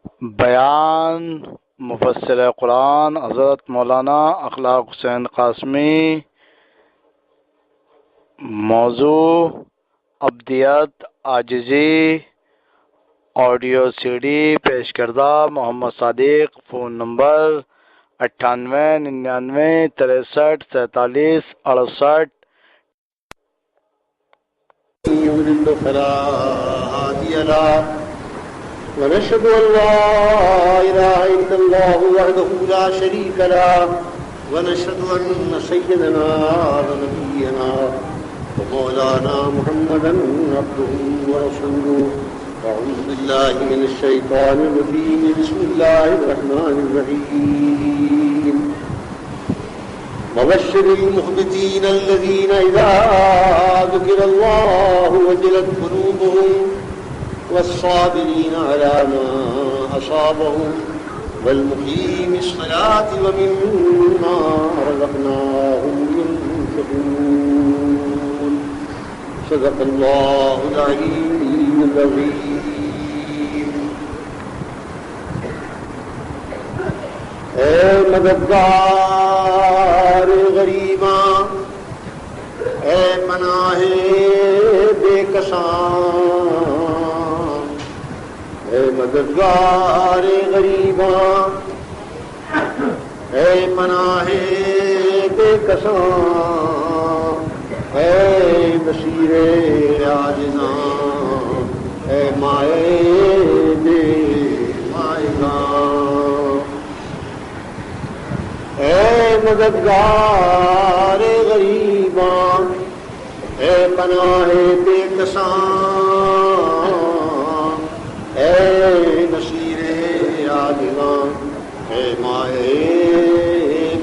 بیان مفسر قرآن حضرت مولانا اخلاق حسین قاسمی۔ موضوع ابدیت عاجزی، آڈیو سی ڈی پیش کردہ محمد صادق۔ Phone number 9899634768۔ يضلل فلا هادي له ونشهد أن لا إله إلا الله وحده لا شريك له ونشهد أن سيدنا ونبينا ومولانا محمدا عبده ورسوله. أعوذ بالله من الشيطان الرجيم. بسم الله الرحمن الرحيم. وبشر المخبتين الذين إذا ذكر الله وجلت قلوبهم والصابرين على ما أصابهم والمقيم الصلاة ومما رزقناهم ينفقون. صدق الله العلي العظيم. اے مددگار غریباں، اے پناہ بے کساں، اے مددگار غریباں، اے پناہ بے کساں، اے بصیر عاجزاں، اے مائے بے مائگاں، اے مددگار غریباں، اے پناہ بے کساں، اے نصیر عاجزاں، اے مائے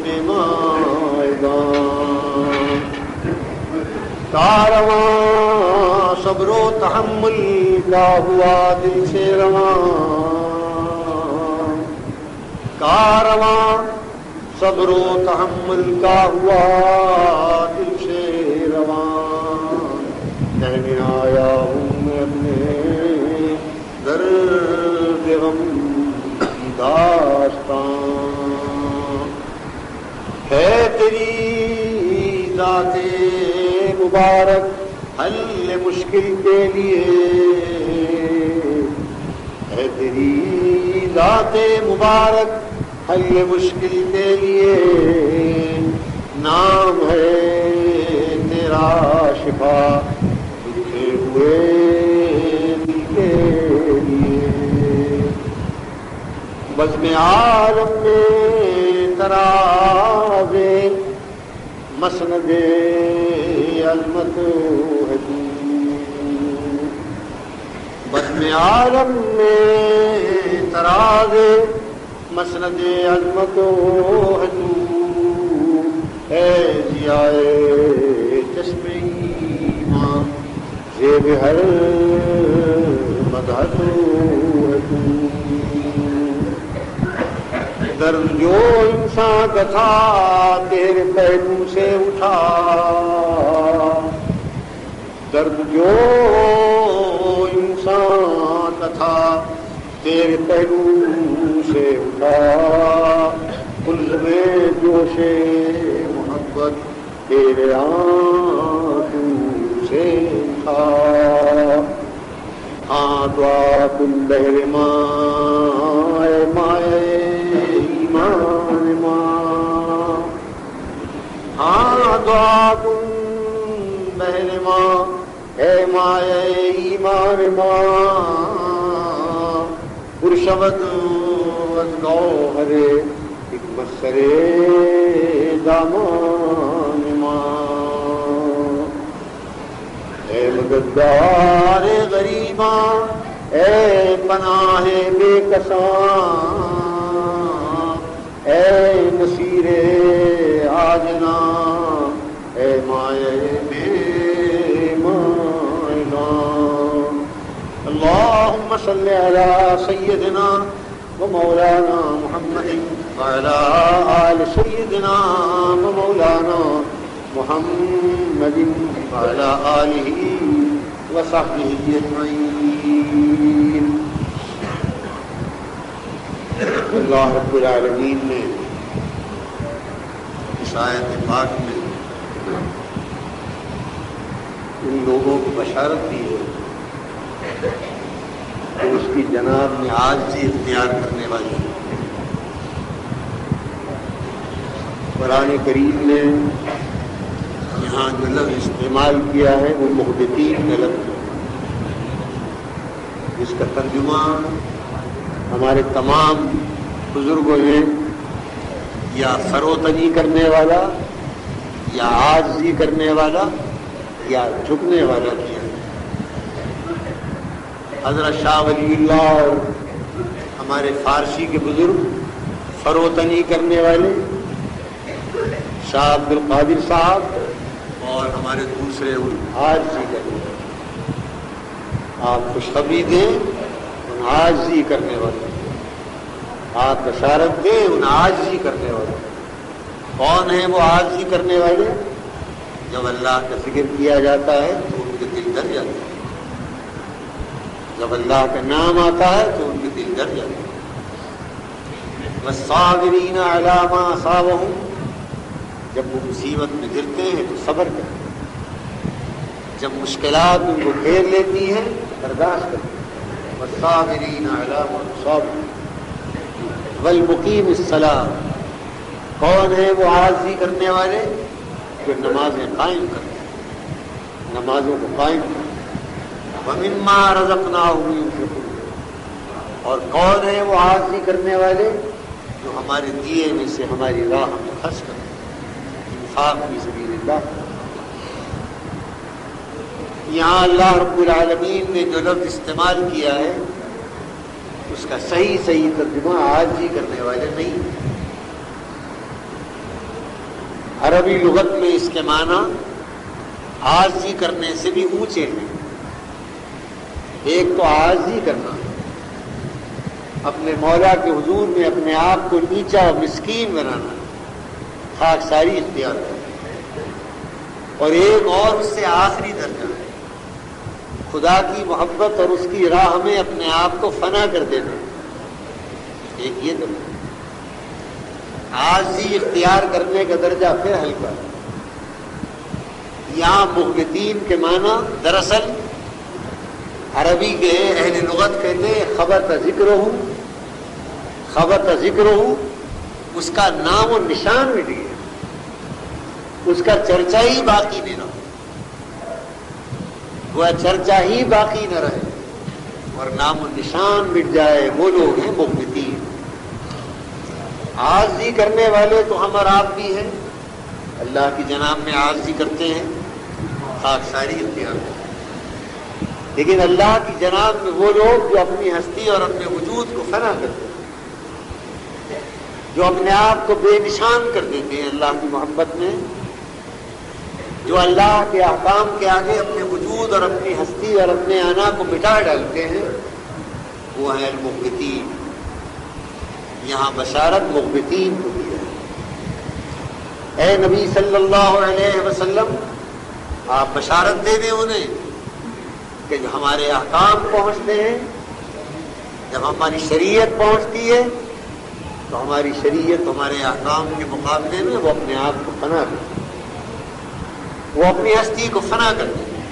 بے مائگاں. کارواں صبر و تحمل کا ہوا دل سے رواں، کارواں صبر و تحمل کا ہوا دل سے رواں. کہنے آیا ہوں میں اپنے درد غم کی داستان. ہے تیری ذات مبارک حل مشکل کے لیے، ہے تیری ذات مبارک حل مشکل کے لیے. نام ہے تیرا شفا دکھے ہوئے دل کے لیے. بزم عالم میں تراز مسند عظمت ہے تو، بزم عالم میں تراز مسند عظمت ہے تو. اے ضیائے چشم ایمان زیب ہر مدح تو ہے تو. درد جو انسان کا تھا تیرے پہلو سے اٹھا، درد جو انسان کا تھا تیرے پہلو سے اٹھا. قلب میں جوش محبت تیرے آنکھوں سے اٹھا. ہاں دعا کن بہر مائے مائے ایمان ماں، ہاں دعا کن بہر ماں اے مائے ایمان ماں. پرشبد از گوہر حکمت سرے دامان ماں. اے مددگار غریباں، اے پناہ بے کساں، اے نصیر عاجزاں، اے مائے بے مائگاں. اللہم صلی علی سیدنا ومولانا محمد وعلى آل سيدنا ومولانا محمد وعلى آله وصحبه أجمعين. اللہ رب العالمین نے اس آیت پاک میں ان لوگوں کو بشارت دی ہے کہ اس کی جناب میں عاجزی اختیار کرنے والی ہے۔ قرآن کریم نے یہاں جو لفظ استعمال کیا ہے وہ محبتین کا لفظ ہے، جس کا ترجمہ ہمارے تمام بزرگوں نے یا فروتنی کرنے والا یا عاجزی کرنے والا یا جھکنے والا کیا ہے۔ حضرت شاہ ولی اللہ اور ہمارے فارسی کے بزرگ فروتنی کرنے والے شاہ عبد القادر صاحب اور ہمارے دوسرے عاجزی کرنے والے، آپ خوشخبری دیں ان عاجزی کرنے والے، آپ بشارت دیں ان عاجزی کرنے والے۔ کون ہیں وہ عاجزی کرنے والے؟ جب اللہ کا ذکر کیا جاتا ہے تو ان کے دل ڈر جاتے ہیں، جب اللہ کا نام آتا ہے تو ان کے دل ڈر جاتے ہیں۔ والصابرین علی ما اصابہم، جب وہ مصیبت میں گرتے ہیں تو صبر کرتے ہیں، جب مشکلات ان کو گھیر لیتی ہیں برداشت کرتے ہیں۔ والصابرین علی ما اصابہم والمقیم الصلاۃ، کون ہے وہ عاجزی کرنے والے؟ جو نمازیں قائم کرتے ہیں، نمازوں کو قائم کرتے ہیں۔ ومما رزقناہم ينفقون، اور کون ہے وہ عاجزی کرنے والے؟ جو ہمارے دیے میں سے ہماری راہ میں خرچ کرتے ہیں، انفاق فی سبیل اللہ۔ یہاں اللہ رب العالمین نے جو لفظ استعمال کیا ہے اس کا صحیح ترجمہ عاجزی کرنے والے نہیں۔ عربی لغت میں اس کے معنی عاجزی کرنے سے بھی اونچے ہیں۔ ایک تو عاجزی کرنا، اپنے مولا کے حضور میں اپنے آپ کو نیچا اور مسکین بنانا، خاکساری اختیار کرنا، اور ایک اور اس سے آخری درجہ ہے خدا کی محبت اور اس کی راہ میں اپنے آپ کو فنا کر دینا۔ ایک یہ درجہ، عاجزی اختیار کرنے کا درجہ پھر ہلکا ہے۔ یہاں محبتین کے معنی دراصل عربی کے اہل لغت کہتے ہیں خبط ذکرہ، اس کا نام و نشان مٹ گیا، اس کا چرچا ہی باقی نہیں رہا، وہ چرچا ہی باقی نہ رہے اور نام و نشان مٹ جائے، وہ لوگ ہیں محبتین۔ عاجزی کرنے والے تو ہم اور آپ بھی ہیں، اللہ کی جناب میں عاجزی کرتے ہیں، خاکساری اختیار کرتے ہیں، لیکن اللہ کی جناب میں وہ لوگ جو اپنی ہستی اور اپنے وجود کو فنا کرتے ہیں، جو اپنے آپ کو بے نشان کر دیتے ہیں اللہ کی محبت میں، جو اللہ کے احکام کے آگے اپنے وجود اور اپنی ہستی اور اپنے انا کو مٹا ڈالتے ہیں، وہ ہیں المحبتین۔ یہاں بشارت محبتین کو دی ہے۔ اے نبی صلی اللہ علیہ وسلم، آپ بشارت دے دیں انہیں کہ جو ہمارے احکام پہنچتے ہیں، جب ہماری شریعت پہنچتی ہے تو ہماری شریعت ہمارے احکام کے مقابلے میں وہ اپنے آپ کو فنا کرتے ہیں، وہ اپنی ہستی کو فنا کرتے ہیں،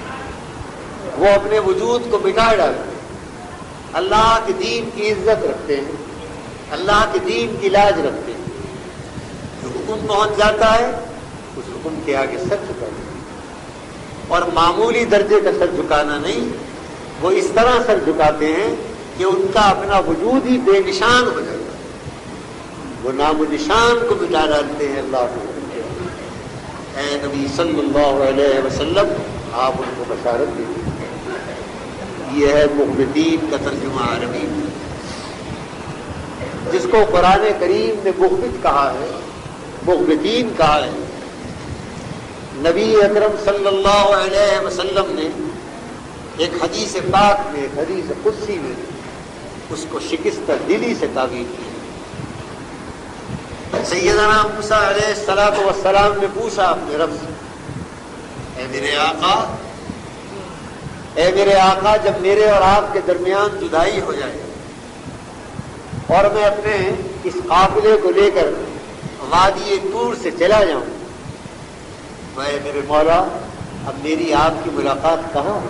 وہ اپنے وجود کو مٹا ڈالتے ہیں، اللہ کے دین کی عزت رکھتے ہیں، اللہ کے دین کی لاج رکھتے ہیں۔ جو حکم پہنچ جاتا ہے اس حکم کے آگے سر جھکاتے ہیں، اور معمولی درجے کا سر جھکانا نہیں، وہ اس طرح سر جھکاتے ہیں کہ ان کا اپنا وجود ہی بے نشان ہو جاتا ہے، وہ نام و نشان کو مٹا ڈالتے ہیں اللہ کے حکم کے آگے۔ اے نبی صلی اللہ علیہ وسلم، آپ ان کو بشارت دیجیے۔ یہ ہے محبتین کا ترجمہ عربی میں، جس کو قرآن کریم نے محبت کہا ہے، محبتین کہا ہے۔ نبی اکرم صلی اللہ علیہ وسلم نے ایک حدیث پاک میں، ایک حدیث قدسی میں اس کو شکستہ دلی سے تعبیر کی۔ سیدنا موسیٰ علیہ السلام نے پوچھا اپنے رب سے، اے میرے آقا، جب میرے اور آپ کے درمیان جدائی ہو جائے اور میں اپنے اس قافلے کو لے کر وادی طور سے چلا جاؤں، میں میرے مولا اب میری آپ کی ملاقات کہاں ہو؟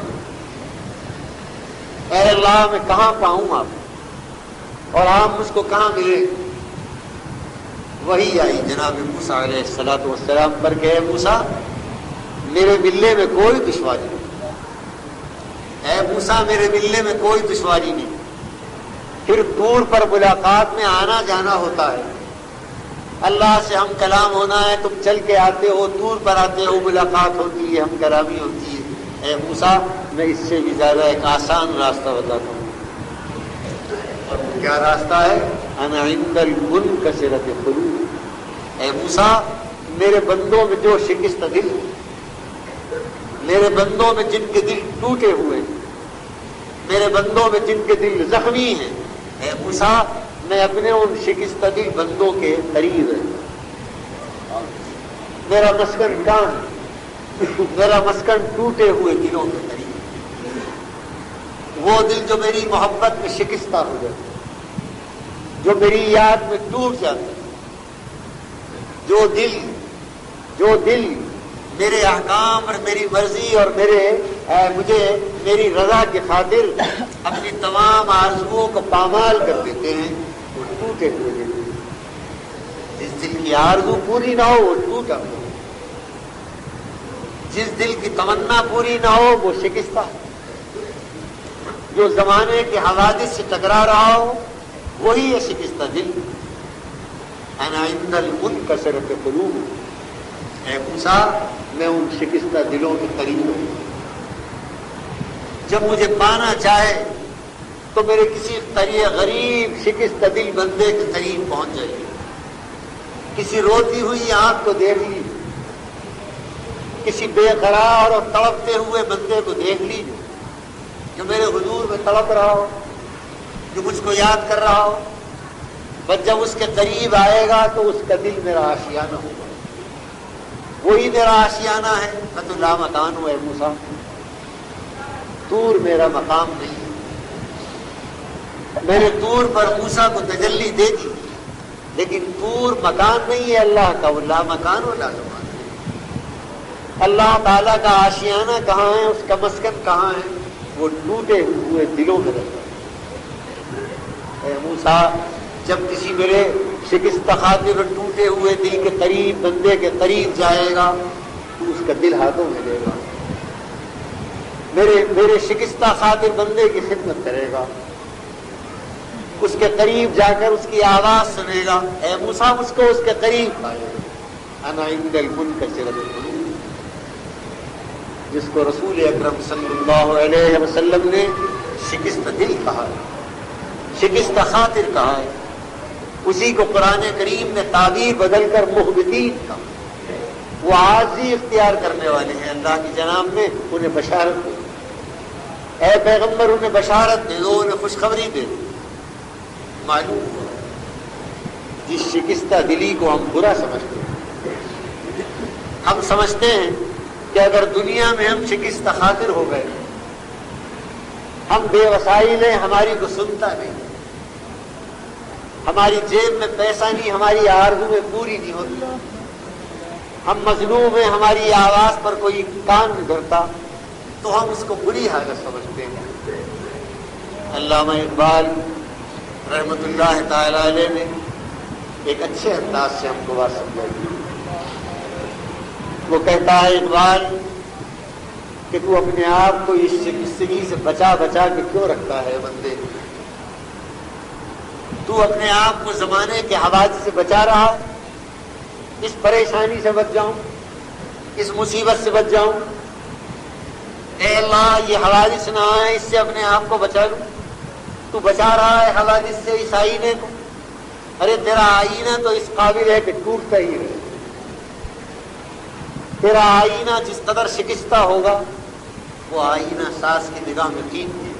اے اللہ میں کہاں پاؤں آپ اور آپ مجھ کو کہاں ملے؟ وہی آئی جناب موسیٰ علیہ السلام پر کہ اے موسیٰ میرے ملنے میں کوئی دشواری نہیں، اے موسیٰ میرے ملنے میں کوئی دشواری نہیں۔ پھر طور پر ملاقات میں آنا جانا ہوتا ہے، اللہ سے ہم کلام ہونا ہے، تم چل کے آتے ہو، طور پر آتے ہو، ملاقات ہوتی ہے، ہم کلامی ہوتی ہے۔ اے موسیٰ میں اس سے بھی زیادہ ایک آسان راستہ بتاتا ہوں، اور کیا راستہ ہے؟ انا عند المنکسرۃ قلوب۔ اے موسیٰ میرے بندوں میں جو شکست دل، میرے بندوں میں جن کے دل ٹوٹے ہوئے، میرے بندوں میں جن کے دل زخمی ہیں، اے موسیٰ میں اپنے ان شکستہ دل بندوں کے قریب ہے۔ میرا مسکن کان، میرا مسکن ٹوٹے ہوئے دلوں کے قریب، وہ دل جو میری محبت میں شکستہ ہو جاتے، جو میری یاد میں ٹوٹ جاتے، جو دل میرے احکام اور میری مرضی اور مجھے میری رضا کی خاطر اپنی تمام آرزوؤں کو پامال کر دیتے ہیں، وہ ٹوٹے ہوئے دل۔ جس دل کی آرزو پوری نہ ہو وہ ٹوٹا ہو، جس دل کی تمنا پوری نہ ہو وہ شکستہ، جو زمانے کے حوادث سے ٹکرا رہا ہو وہی ہے شکستہ دل۔ انا عند المنکسرۃ قلوب۔ اے موسیٰ میں ان شکستہ دلوں کے قریب ہوں، جب مجھے پانا چاہے تو میرے کسی غریب شکستہ دل بندے کے قریب پہنچ جائیے، کسی روتی ہوئی آنکھ کو دیکھ لیجیے، کسی بے قرار اور تڑپتے ہوئے بندے کو دیکھ لیجیے جو میرے حضور میں تڑپ رہا ہو، جو مجھ کو یاد کر رہا ہو، بس جب اس کے قریب آئے گا تو اس کا دل میرا آشیانہ ہوگا، وہی میرا آشیانہ ہے۔ فتح لا مکان ہو اے موسیٰ، طور میرا مقام نہیں، میں نے طور پر موسیٰ کو تجلی دے دی، لیکن طور مکان نہیں ہے اللہ کا، وہ لا مکان و لا زمان۔ اللہ تعالیٰ کا آشیانہ کہاں ہے، اس کا مسکن کہاں ہے؟ وہ ٹوٹے ہوئے دلوں میں رہتا ہے۔ اے موسیٰ جب کسی میرے شکستہ خاطر اور ٹوٹے ہوئے دل کے قریب بندے کے قریب جائے گا تو اس کا دل ہاتھوں میں لے گا، میرے شکستہ خاطر بندے کی خدمت کرے گا، اس کے قریب جا کر اس کی آواز سنے گا۔ اے موسیٰ اس کو اس کے قریب لائے گا۔ انا عند المنکسرۃ قلوب، جس کو رسول اکرم صلی اللہ علیہ وسلم نے شکستہ دل کہا ہے، شکستہ خاطر کہا ہے، اسی کو قرآن کریم نے تعبیر بدل کر محبتین کہا۔ وہ عاجزی اختیار کرنے والے ہیں، اللہ کی جناب نے انہیں بشارت دی، اے پیغمبر انہیں بشارت دے دو، انہیں خوشخبری دے دو۔ معلوم ہوا جس شکستہ دلی کو ہم برا سمجھتے ہیں، ہم سمجھتے ہیں کہ اگر دنیا میں ہم شکستہ خاطر ہو گئے، ہم بے وسائل ہیں، ہماری کو سنتا نہیں، ہماری جیب میں پیسہ نہیں، ہماری آرزویں پوری نہیں ہوتی، ہم مظلوم ہیں، ہماری آواز پر کوئی کان نہیں دھرتا، تو ہم اس کو بری حالت سمجھتے ہیں۔ علامہ اقبال رحمۃ اللہ تعالی علیہ نے ایک اچھے انداز سے ہم کو بات سمجھائی۔ وہ کہتا ہے اقبال کہ تو اپنے آپ کو اس شکستگی سے بچا بچا کے کیوں رکھتا ہے بندے، تو اپنے آپ کو زمانے کے حوادث سے بچا رہا، اس پریشانی سے بچ جاؤں، اس مصیبت سے بچ جاؤں، اے اللہ یہ حوادث نہ آئے، اس سے اپنے آپ کو بچا لوں۔ تو بچا رہا ہے حوادث سے اس آئینے کو، ارے تیرا آئینہ تو اس قابل ہے کہ ٹوٹتا ہی رہے، تیرا آئینہ جس قدر شکستہ ہوگا وہ آئینہ ساز کی نگاہ میں ٹھیک ہے۔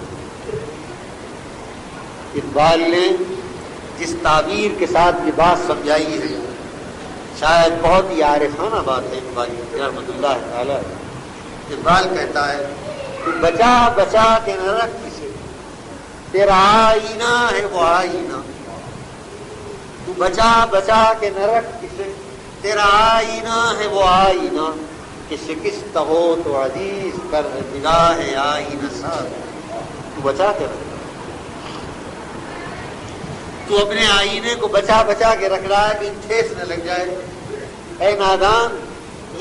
اقبال نے جس تعبیر کے ساتھ یہ بات سمجھائی ہے شاید بہت ہی عارفانہ بات ہے اقبال کی رحمۃ اللہ تعالی۔ اقبال کہتا ہے کہ بچا بچا کے نہ رکھ کسے، تیرا آئینہ ہے وہ آئینہ، تو بچا بچا کے نہ رکھ کسے، تیرا آئینہ ہے وہ آئینہ کہ شکست ہو تو عزیز کر نگاہ آئینہ ساز، تو بچا کے رکھ، تو اپنے آئینے کو بچا بچا کے رکھ رہا ہے کہ ٹھیس نہ لگ جائے۔ اے نادان،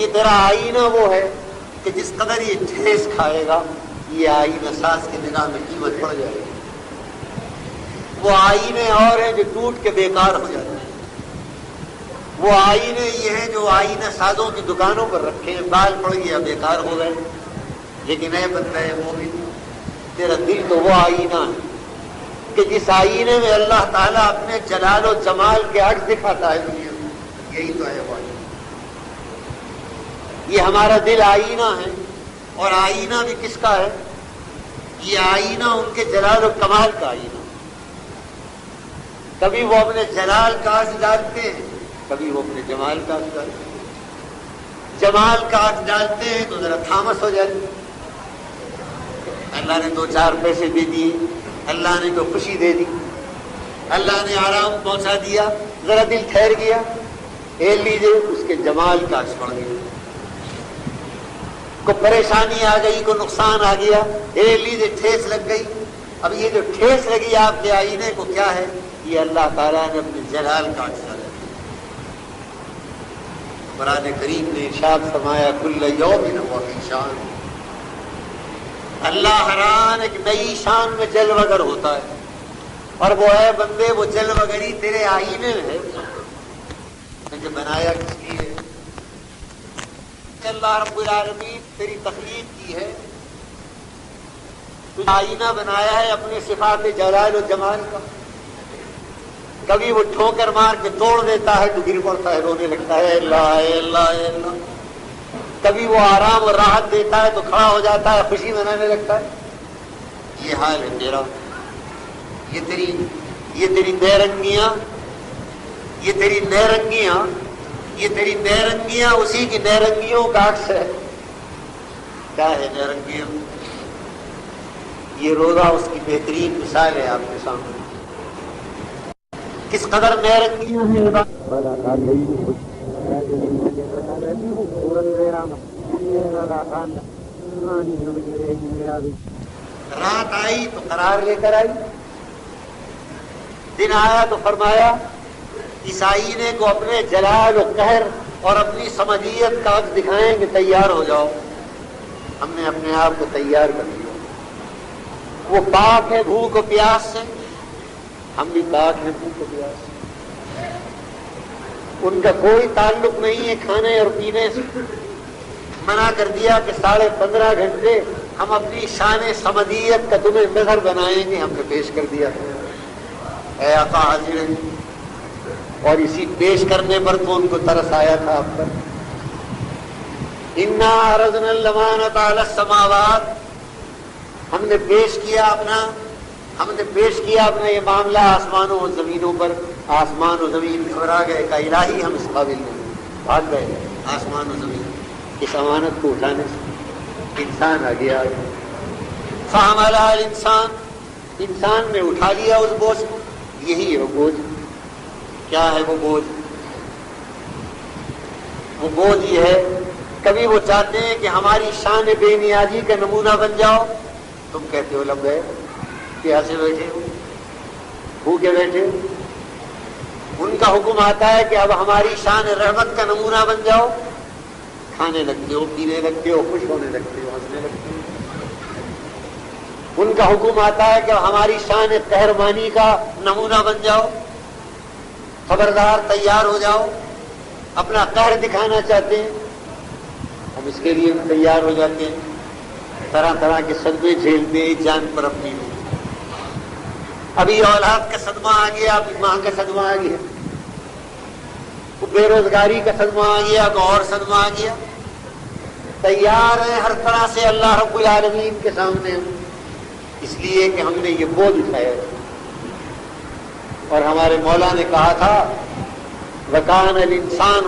یہ تیرا آئینہ وہ ہے کہ جس قدر یہ ٹھیس کھائے گا یہ آئینہ ساز کی نگاہ میں قیمت پڑ جائے گی۔ وہ آئینے اور ہیں جو ٹوٹ کے بیکار ہو جاتے ہیں، وہ آئینے یہ ہیں جو آئینہ سازوں کی دکانوں پر رکھے ہیں، بال پڑ گیا بیکار ہو گئے۔ لیکن اے بندہ مومن، تیرا دل تو وہ آئینہ ہے کہ جس آئینے میں اللہ تعالیٰ اپنے جلال و جمال کے عکس دکھاتا ہے دنیا میں، یہی تو ہے وہ آئینہ۔ یہ ہمارا دل آئینہ ہے، اور آئینہ بھی کس کا ہے؟ یہ آئینہ ان کے جلال و کمال کا آئینہ۔ کبھی وہ اپنے جلال کا عکس ڈالتے ہیں، کبھی وہ اپنے جمال کا عکس ڈالتے ہیں۔ جمال کا عکس ڈالتے ہیں تو ذرا تھامس ہو جاتی، اللہ نے 2-4 پیسے دے دیے، اللہ نے تو خوشی دے دی، اللہ نے آرام پہنچا دیا، ذرا دل ٹھہر گیا، اے لیجیے اس کے جمال کا عکس پڑ گیا۔ کو پریشانی آ گئی، کو نقصان آ گیا، اے لیجیے ٹھیس لگ گئی۔ اب یہ جو ٹھیس لگی آپ کے آئینے کو کیا ہے؟ یہ اللہ تعالیٰ نے اپنے جلال کا عکس ڈالا۔ قرآن کریم نے ارشاد فرمایا کل یوم ہوا فی شان، اللہ ہر آن ایک نئی شان میں جلوہ گر ہوتا ہے، اور وہ ہے بندے وہ جلوہ گری تیرے آئینے میں ہے کہ بنایا کس لیے؟ کہ اللہ رب العالمین تیری تخلیق کی ہے، تو آئینہ بنایا ہے اپنے صفات جلال و جمال کا۔ کبھی وہ ٹھوکر مار کے توڑ دیتا ہے تو گر پڑتا ہے، رونے لگتا ہے اللہ اللہ اللہ۔ کبھی وہ آرام اور راحت دیتا ہے تو کھڑا ہو جاتا ہے، خوشی منانے لگتا ہے۔ یہ حال ہے تیرا، یہ تیری نیرنگیاں، یہ تیری نیرنگیاں، یہ تیری نیرنگیاں اسی کی نیرنگیوں کا عکس ہے۔ کیا ہے نیرنگیاں؟ یہ روزہ اس کی بہترین مثال ہے آپ کے سامنے۔ کس قدر نیرنگیاں ہیں، رات آئی تو قرار لے کر آئی، دن آیا تو فرمایا اس آئینے کو اپنے جلال و قہر اور اپنی سمجھیت کا عکس دکھائیں کہ تیار ہو جاؤ۔ ہم نے اپنے آپ کو تیار کر لیا۔ وہ پاک ہے بھوک و پیاس سے، ہم بھی پاک ہیں بھوک و پیاس سے۔ ان کا کوئی تعلق نہیں ہے کھانے اور پینے سے۔ منع کر دیا کہ 15.5 گھنٹے ہم اپنی شان سمدیت کا تمہیں نظر بنائیں گے، ہم نے پیش کر دیا۔ اے آقا حاضر ہیں، اور اسی پیش کرنے پر تو ان کو ترس آیا تھا آپ پر۔ انا عرضنا الامانۃ علی السماوات، ہم نے پیش کیا اپنا یہ معاملہ آسمانوں اور زمینوں پر۔ آسمان و زمین گھبرا گئے کہ الہی ہم اس قابل نہیں، بھاگ گئے آسمان و زمین اس امانت کو اٹھانے سے۔ انسان آ گیا، فحملھا الانسان، انسان نے اٹھا لیا اس بوجھ کو۔ یہی ہے وہ بوجھ۔ کیا ہے وہ بوجھ؟ وہ بوجھ یہ ہے، کبھی وہ چاہتے ہیں کہ ہماری شان بے نیازی کا نمونہ بن جاؤ، تم کہتے ہو لب گئے، پیاسے بیٹھے ہو، بھوکے بیٹھے ہو۔ ان کا حکم آتا ہے کہ اب ہماری شان رحمت کا نمونہ بن جاؤ، کھانے لگتے ہو، پینے لگتے ہو، خوش ہونے لگتے ہو، ہنسنے لگتے ہو۔ ان کا حکم آتا ہے کہ ہماری شان قہرمانی کا نمونہ بن جاؤ، خبردار تیار ہو جاؤ۔ اپنا قہر دکھانا چاہتے ہیں، ہم اس کے لیے تیار ہو جاتے ہیں، طرح طرح کے صدمے جھیلتے ہیں جان پر اپنی۔ ابھی اولاد کا صدمہ آ گیا، ابھی ماں کا صدمہ آ گیا، بے روزگاری کا صدمہ آ گیا، کوئی اور صدمہ آ گیا، تیار ہیں ہر طرح سے اللہ رب العالمین کے سامنے، اس لیے کہ ہم نے یہ بوجھ اٹھایا۔ اور ہمارے مولا نے کہا تھا وَكَانَ الْإِنسَانُ،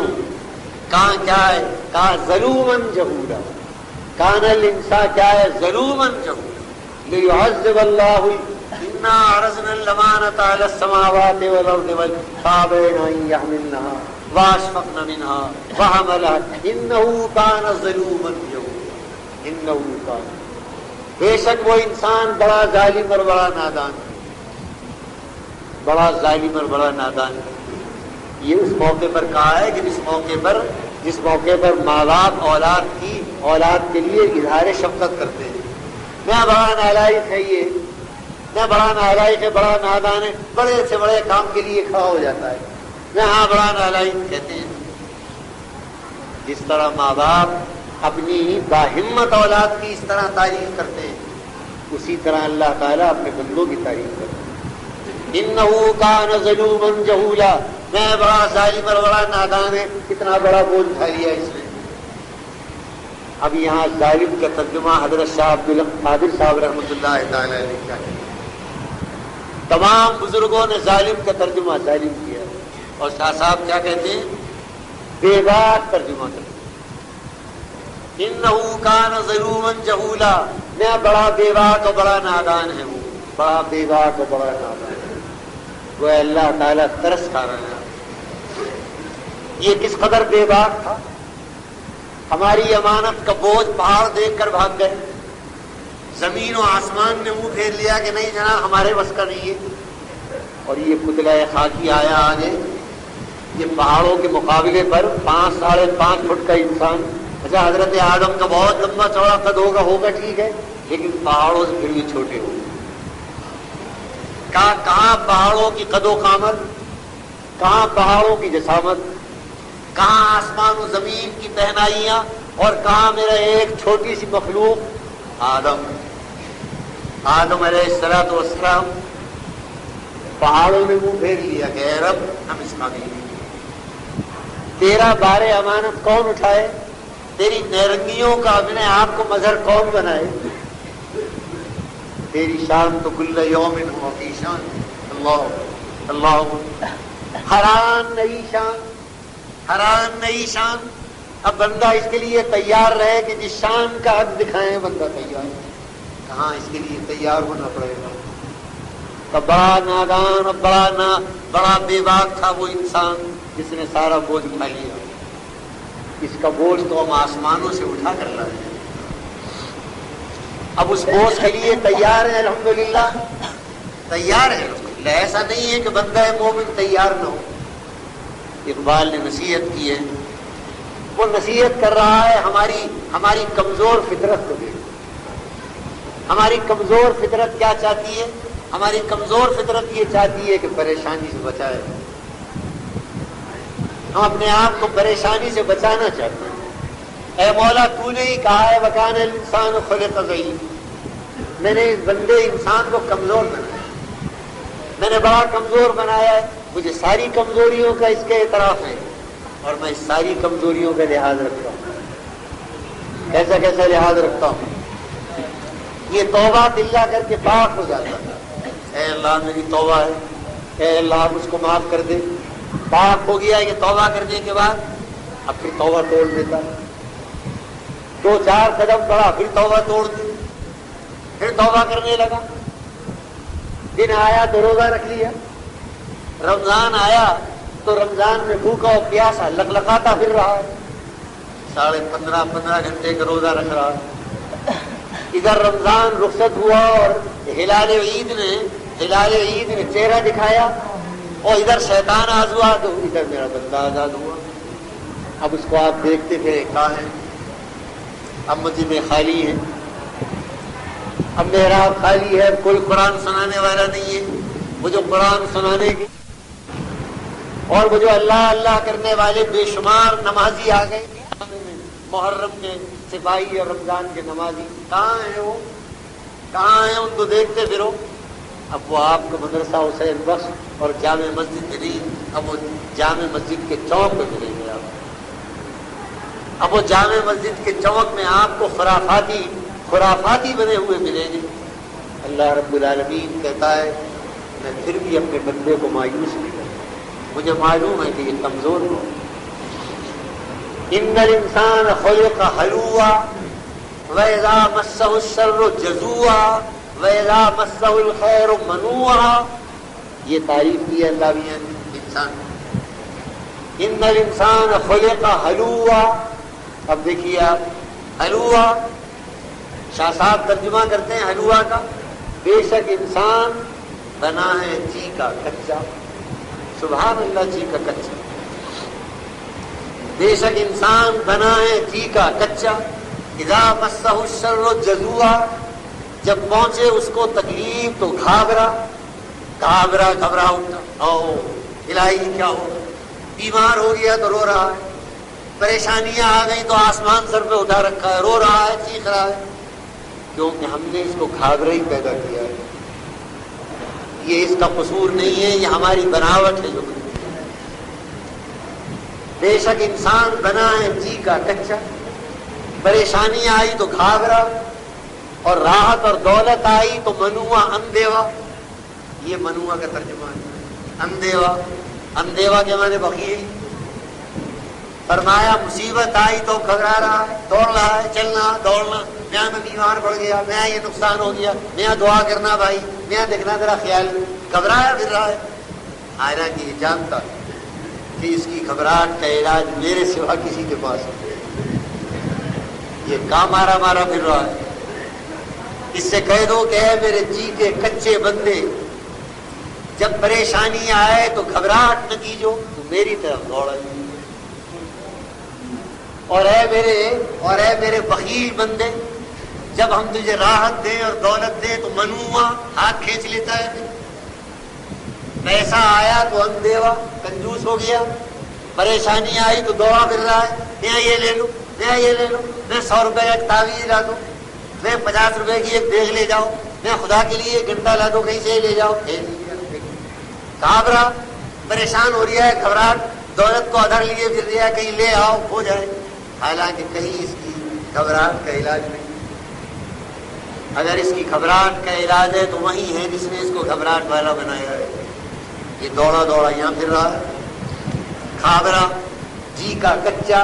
کہاں کیا ہے؟ کہا ظَلُومًا جَهُولًا، کان الانسان کیا ہے؟ ظلومًا جہولا، لِيُعَذِّبَ اللَّهُ انا عرضنا الامانة على السماوات والارض فابين ان يحملنها واشفقن منها وحملها انه كان ظلوما جهولا انه كان، بے شک وہ انسان بڑا ظالم اور بڑا نادان ہے، بڑا ظالم اور بڑا نادان ہے۔ یہ اس موقع پر کہا ہے کہ جس موقع پر ماں باپ اولاد کے لیے اظہار شفقت کرتے ہیں، میں بڑا نالائق ہے، یہ میں بڑا نالائق ہے، بڑا نادان ہے، بڑے سے بڑے کام کے لیے کھڑا ہو جاتا ہے، میں ہاں بڑا نالائق کہتے ہیں۔ جس طرح ماں باپ اپنی باہمت اولاد کی اس طرح تعریف کرتے ہیں، اسی طرح اللہ تعالیٰ اپنے بندوں کی تعریف کرتے ہیں۔ انہو کان ظلوما جہولا، میں بڑا ظالم اور بڑا نادان ہے، کتنا بڑا بول اٹھا لیا اس نے۔ اب یہاں ظالم کا ترجمہ حضرت شاہ عبد القادر صاحب رحمۃ اللہ تعالی علیہ کیا ہے؟ تمام بزرگوں نے ظالم کا ترجمہ ظالم کیا، اور شاہ صاحب کیا کہتے ہیں؟ بے باک ترجمہ کرتے ہیں۔ انہو کان ظلوما جہولا، میں بڑا بے باک اور بڑا نادان ہے، وہ بڑا بے باک اور بڑا نادان ہے۔ وہ اللہ تعالیٰ ترس کھا رہا ہے، یہ کس قدر بے باک تھا، ہماری امانت کا بوجھ پہاڑ دیکھ کر بھاگ گئے، زمین و آسمان نے منہ پھیر لیا کہ نہیں جناب ہمارے بس کا نہیں ہے، اور یہ پتلا خاکی آیا آگے، یہ پہاڑوں کے مقابلے پر 5.5 فٹ کا انسان۔ اچھا حضرت آدم کا بہت لمبا چوڑا قد ہوگا ٹھیک ہے، لیکن پہاڑوں سے پھر بھی چھوٹے ہو۔ کہاں پہاڑوں کی قد و قامت، کہاں پہاڑوں کی جسامت، کہاں آسمان و زمین کی پہنائیاں، اور کہاں میرا ایک چھوٹی سی مخلوق آدم علیہ الصلوۃ والسلام۔ پہاڑوں نے منہ پھیر لیا کہ اے رب ہم اس قابل نہیں، تیرا بار امانت کون اٹھائے، تیری نیرنگیوں کا اپنے آپ کو مظہر کون بنائے، تیری شان تو کل یوم ہو فی شان، اللہ اللہ، حیران نئی شان، حیران نئی شان۔ اب بندہ اس کے لیے تیار رہے کہ جس شان کا حد دکھائیں، بندہ تیار ہے، کہاں اس کے لیے تیار ہونا پڑے گا۔ تو بڑا نادان، بڑا بے باک تھا وہ انسان جس نے سارا بوجھ اٹھا لیا۔ اس کا بوجھ تو ہم آسمانوں سے اٹھا کر لائے، اب اس بوجھ کے لیے تیار ہے، الحمدللہ تیار ہے۔ ایسا نہیں ہے کہ بندہ مومن تیار نہ ہو۔ اقبال نے نصیحت کی ہے، وہ نصیحت کر رہا ہے ہماری کمزور فطرت کو بھی۔ ہماری کمزور فطرت کیا چاہتی ہے؟ ہماری کمزور فطرت یہ چاہتی ہے کہ پریشانی سے بچائے، ہم اپنے آپ کو پریشانی سے بچانا چاہتے ہیں۔ اے مولا تو نے ہی کہا ہے وَكَانَ الْإِنسَانُ خُلِقَ ضَعِيفًا، میں نے اس بندے انسان کو کمزور بنایا، میں نے بڑا کمزور بنایا ہے، مجھے ساری کمزوریوں کا اس کے اعتراف ہے، اور میں اس ساری کمزوریوں کا لحاظ رکھتا ہوں۔ کیسا لحاظ رکھتا ہوں؟ یہ توبہ دلہ کر کے پاک ہو جاتا ہے، اے اللہ میری توبہ ہے، اے اللہ مجھ کو معاف کر دے۔ پاک ہو گیا ہے کہ توبہ کرنے کے بعد اب پھر توبہ توڑ دیتا ہے، 2-4 قدم بڑھا پھر توبہ توڑ دی، پھر توبہ کرنے لگا۔ دن آیا تو روزہ رکھ لیا، رمضان آیا تو رمضان میں بھوکا اور پیاسا لقلقاتا پھر رہا ہے، 15.5 گھنٹے کا روزہ رکھ رہا ہے۔ ادھر رمضان رخصت ہوا اور ہلال عید نے چہرہ دکھایا، اور ادھر شیطان آز ہوا تو ادھر میرا بندہ آزاد ہوا۔ اب اس کو آپ دیکھتے پھر کہاں ہے؟ اب مسجد خالی ہے، اب محراب خالی ہے، کوئی قرآن سنانے والا نہیں ہے۔ وہ جو قرآن سنانے کی اور وہ جو اللہ اللہ کرنے والے بے شمار نمازی آ گئے، محرم کے سپاہی اور رمضان کے نمازی کہاں ہیں؟ وہ کہاں ہیں؟ ان کو دیکھتے پھرو۔ اب وہ آپ کا مدرسہ حسین بخش اور جامع مسجد میں نہیں، اب وہ جامع مسجد کے چوک میں ملیں گے آپ۔ اب وہ جامع مسجد کے چوک میں آپ کو خرافاتی بنے ہوئے ملیں گے۔ اللہ رب العالمین کہتا ہے میں پھر بھی اپنے بندے کو مایوس نہیں کرتا، مجھے معلوم ہے کہ یہ کمزور ہو۔ ان الانسان خلق ہلوعا واذا مسہ الشر جزوعا وَإِذَا مَسَّهُ الْخَيْرُ مَنُوعًا، یہ تعریف کی ہے اللہ بھی انسان. اِنَّ الْإِنسَانَ خُلِقَ هَلُوعًا. اب دیکھیے آپ، حلوا شاہ صاحب ترجمہ کرتے ہیں حلوا کا، بے شک انسان بنا ہے چی کا کچا. سبحان اللہ، چی کا کچا. بے شک انسان بنا ہے چی کا کچا. اذا مسہ الشر جزوعا، جب پہنچے اس کو تکلیف تو گھبرا اٹھا. او الہی کیا ہو، بیمار ہو گیا تو رو رہا ہے، پریشانیاں آ گئی تو آسمان سر پہ اٹھا رکھا ہے، رو رہا ہے، چیخ رہا ہے، کیونکہ ہم نے اس کو گھبرا ہی پیدا کیا ہے. یہ اس کا قصور نہیں ہے، یہ ہماری بناوٹ ہے جو. بے شک انسان بنا ہے جی کا کچا، پریشانی آئی تو گھبرا، اور راحت اور دولت آئی تو منوا اندیوا. یہ منوا کا ترجمہ ہے. اندیوا کے معنی بخیل. فرمایا مصیبت آئی تو گھبرا رہا ہے، دوڑ رہا ہے، چلنا دوڑنا. میں بیمار پڑ گیا، میں یہ نقصان ہو گیا، میں دعا کرنا بھائی، میں دیکھنا تیرا خیال. گھبرایا پھر رہا ہے، حالانکہ یہ جانتا کہ اس کی گھبراہٹ کا علاج میرے سوا کسی کے پاس ہے. یہ کام مارا پھر رہا ہے. اس سے کہہ دو کہ اے میرے جی کے کچے بندے، جب پریشانی آئے تو گھبراہٹ نہ کیجو، تو میری طرف دوڑا. اور اے میرے بخیل بندے، جب ہم تجھے راحت دیں اور دولت دیں تو منوا ہاتھ کھینچ لیتا ہے. پیسہ آیا تو اندیوا کنجوس ہو گیا، پریشانی آئی تو دوڑا پھر رہا ہے. میں یہ لے لوں، میں 100 روپے کا ایک تعویذ لا دوں، میں 50 روپے کی ایک دیگ لے جاؤ، میں خدا کے لیے ایک گھنٹہ لا دو، کہیں سے لے جاؤ. گھبرا، پریشان ہو رہا ہے، گھبراہٹ، دولت کو ادھر لیے پھر رہا ہے، کہیں لے آؤ ہو جائے. حالانکہ کہیں اس کی گھبراہٹ کا علاج نہیں. اگر اس کی گھبراہٹ کا علاج ہے تو وہی ہے جس نے اس کو گھبراہٹ والا بنایا ہے. یہ دوڑا یہاں پھر رہا ہے، گھبرا، جی کا کچا.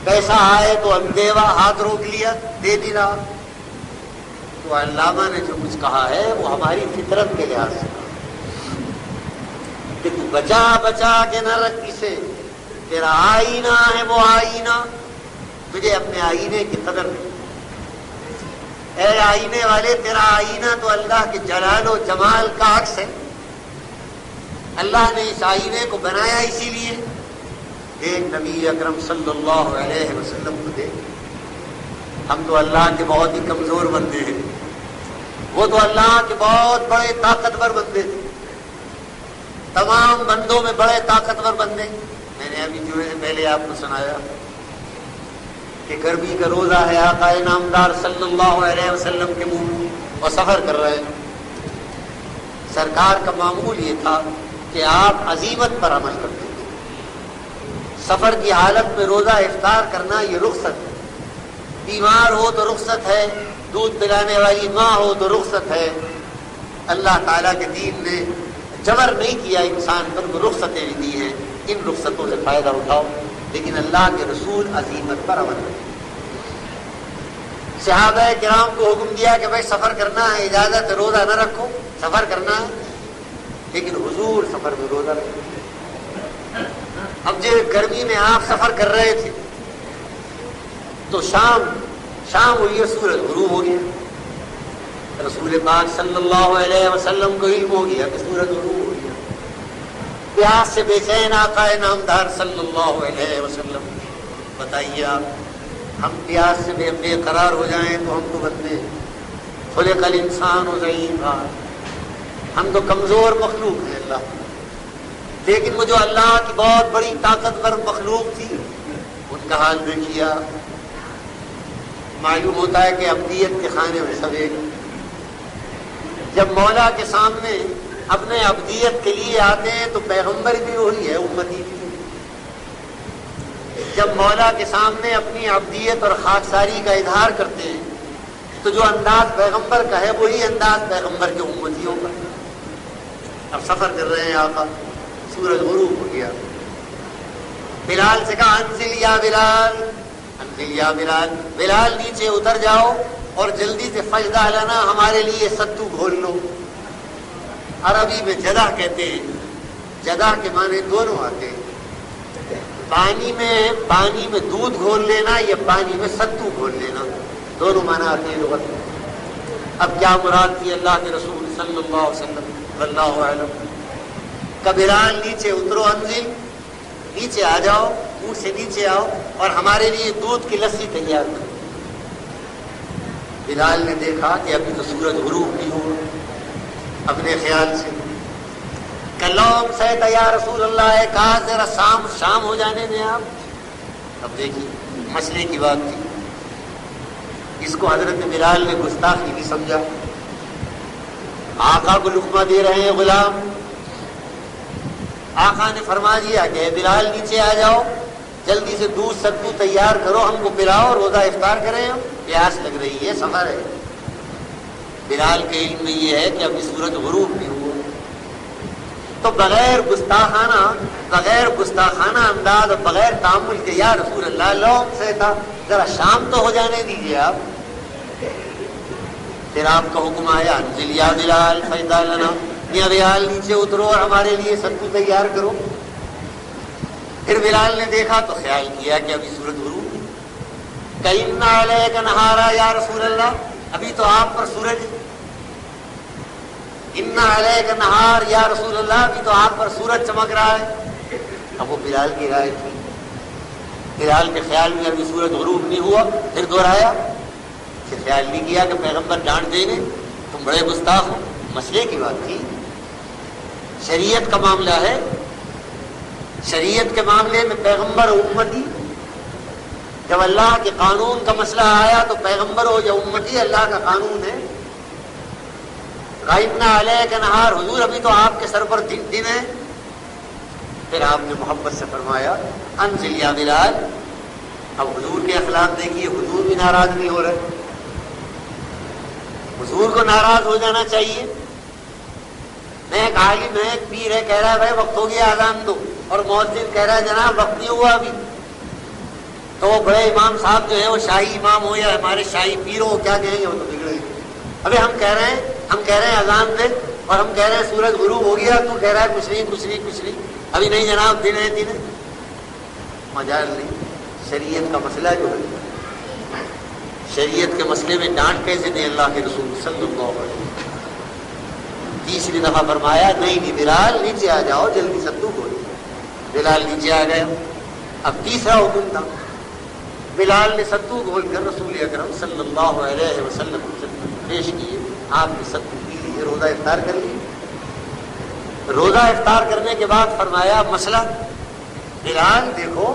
پیسہ آئے تو اندیوا، ہاتھ روک لیا، دے دی رہا. تو علامہ نے جو کچھ کہا ہے وہ ہماری فطرت کے لحاظ سے کہ تو بچا کے نہ رکھ اسے، تیرا آئینہ ہے وہ آئینہ، تجھے اپنے آئینے کی قدر نہیں. اے آئینے والے، تیرا آئینہ تو اللہ کے جلال و جمال کا عکس ہے. اللہ نے اس آئینے کو بنایا اسی لیے. ایک نبی اکرم صلی اللہ علیہ وسلم کو دیکھ. ہم تو اللہ کے بہت ہی کمزور بندے ہیں، وہ تو اللہ کے بہت بڑے طاقتور بندے تھے. تمام بندوں میں بڑے طاقتور بندے. میں نے ابھی جو ہے پہلے آپ کو سنایا کہ گرمی کا روزہ ہے، آقا نامدار صلی اللہ علیہ وسلم کے منہ اور سفر کر رہے ہیں. سرکار کا معمول یہ تھا کہ آپ عزیمت پر عمل کرتے تھے. سفر کی حالت میں روزہ افطار کرنا یہ رخصت ہے. بیمار ہو تو رخصت ہے، دودھ پلانے والی ماں ہو تو رخصت ہے. اللہ تعالیٰ کے دین نے جبر نہیں کیا انسان پر، وہ رخصتیں دی ہیں. ان رخصتوں سے فائدہ اٹھاؤ، لیکن اللہ کے رسول عزیمت پر عمل کریں. صحابہ کرام کو حکم دیا کہ بھائی سفر کرنا ہے، اجازت ہے، روزہ نہ رکھو، سفر کرنا ہے. لیکن حضور سفر میں روزہ رکھے. اب جو گرمی میں آپ سفر کر رہے تھے تو شام ہوئی ہے، سورج غروب ہو گیا. رسول پاک صلی اللہ علیہ وسلم کو علم ہو گیا کہ سورج غروب ہو گیا. پیاس سے بے چین آقا نامدار صلی اللہ علیہ وسلم. بتائیے آپ، ہم پیاس سے بے قرار ہو جائیں تو ہم تو بندے. خلق الانسان ضعیفا، ہم تو کمزور مخلوق ہیں اللہ. لیکن وہ جو اللہ کی بہت بڑی طاقتور مخلوق تھی، ان کا حال دیکھیے. معلوم ہوتا ہے کہ ابدیت کے خانے میں سب ایک. جب مولا کے سامنے اپنے ابدیت کے لیے آتے ہیں تو پیغمبر بھی وہی ہے، امتی بھی وہی. جب مولا کے سامنے اپنی ابدیت اور خاکساری کا اظہار کرتے ہیں تو جو انداز پیغمبر کا ہے وہی انداز پیغمبر کے امتیوں کا. اب سفر کر رہے ہیں آقا، سورج غروب ہو گیا. بلال سے کہا انزل یا بلال، انزل یا بلال، بلال نیچے اتر جاؤ اور جلدی سے فجدہ لنا ہمارے لیے ستو گھول لو. عربی میں جدہ کہتے ہیں. جدہ کے معنی دونوں آتے ہیں. پانی میں دودھ گھول لینا یا پانی میں ستو گھول لینا، دونوں معنی آتے ہیں لغت میں. اب کیا مراد تھی اللہ کے رسول صلی اللہ علیہ وسلم واللہ اعلم. بلال نیچے اترو، انزل، نیچے آ جاؤ، اونٹ سے نیچے آؤ اور ہمارے لیے دودھ کی لسی تیار کرو. بلال نے دیکھا کہ ابھی تو سورج غروب نہیں ہوا. اپنے خیال سے کلام سے یا رسول اللہ ہے، کہا ذرا شام ہو جانے دیں آپ. اب دیکھیے مسئلے کی بات تھی. اس کو حضرت بلال نے گستاخی نہیں سمجھا. آقا کو لقمہ دے رہے ہیں غلام. آقا نے فرما دیا کہ بلال نیچے آ جاؤ، جلدی سے دودھ ستو تیار کرو، ہم کو پلاؤ، روزہ افطار کریں، ہم پیاس لگ رہی ہے، سفر ہے. بلال کے علم میں یہ ہے کہ ابھی سورج غروب بھی ہوا. تو بغیر گستاخانہ انداز اور بغیر تعامل کے یا رسول اللہ لوگ سے تھا ذرا شام تو ہو جانے دیجیے آپ. پھر آپ کا حکم آیا انزل یا بلال فیضا لنا، یا بلال نیچے اترو اور ہمارے لیے ستو تیار کرو. پھر بلال نے دیکھا تو خیال کیا کہ ابھی سورج غروب ہے. کَإِنَّ عَلَيْكَ نَهَارًا یا رسول اللہ، ابھی تو آپ پر سورج. اِنَّ عَلَيْكَ نَهَارًا یا رسول اللہ، ابھی تو آپ پر سورج چمک رہا ہے. اب وہ بلال کی رائے تھی. بلال کے خیال میں ابھی سورج غروب نہیں ہوا. پھر دوہرایا کہ خیال نہیں کیا کہ پیغمبر ڈانٹ دیں گے، تم بڑے گستاخ ہو. مسئلے کی بات تھی، شریعت کا معاملہ ہے. شریعت کے معاملے میں پیغمبر و امتی، جب اللہ کے قانون کا مسئلہ آیا تو پیغمبر ہو یا امتی، اللہ کا قانون ہے. غائبنا علیہ کا نہار، حضور ابھی تو آپ کے سر پر دن ہے. پھر آپ نے محبت سے فرمایا انزل یا بلال. اب حضور کے اخلاق دیکھیے، حضور بھی ناراض نہیں ہو رہے. حضور کو ناراض ہو جانا چاہیے. میں ایک عالم ہے، ایک پیر ہے، کہہ رہا ہے بھائی وقت ہو گیا اذان دو، اور مؤذن کہہ رہا ہے جناب وقت نہیں ہوا ابھی. تو وہ بڑے امام صاحب جو ہے، وہ شاہی امام ہو یا ہمارے شاہی پیر ہو، کیا کہیں گے؟ وہ تو بگڑے گے. ابھی ہم کہہ رہے ہیں اذان دے، اور ہم کہہ رہے ہیں سورج غروب ہو گیا، تو کہہ رہا ہے کچھ نہیں ابھی نہیں جناب، دن ہے. مجال نہیں. شریعت کا مسئلہ جو ہے، شریعت کے مسئلے میں ڈانٹ کیسے دیں اللہ کے رسول صلی اللہ علیہ وسلم. تیسری دفعہ فرمایا نہیں بلال نیچے آ جاؤ، جلدی ستو گھول. بلال نیچے آ گیا. اب تیسرا حکم تھا. بلال نے ستو گھول کر رسول اکرم صلی اللہ علیہ وسلم پیش کیے. آپ نے ستو پی لیے، روزہ افطار کر لیے. روزہ افطار کرنے کے بعد فرمایا مسئلہ بلال دیکھو،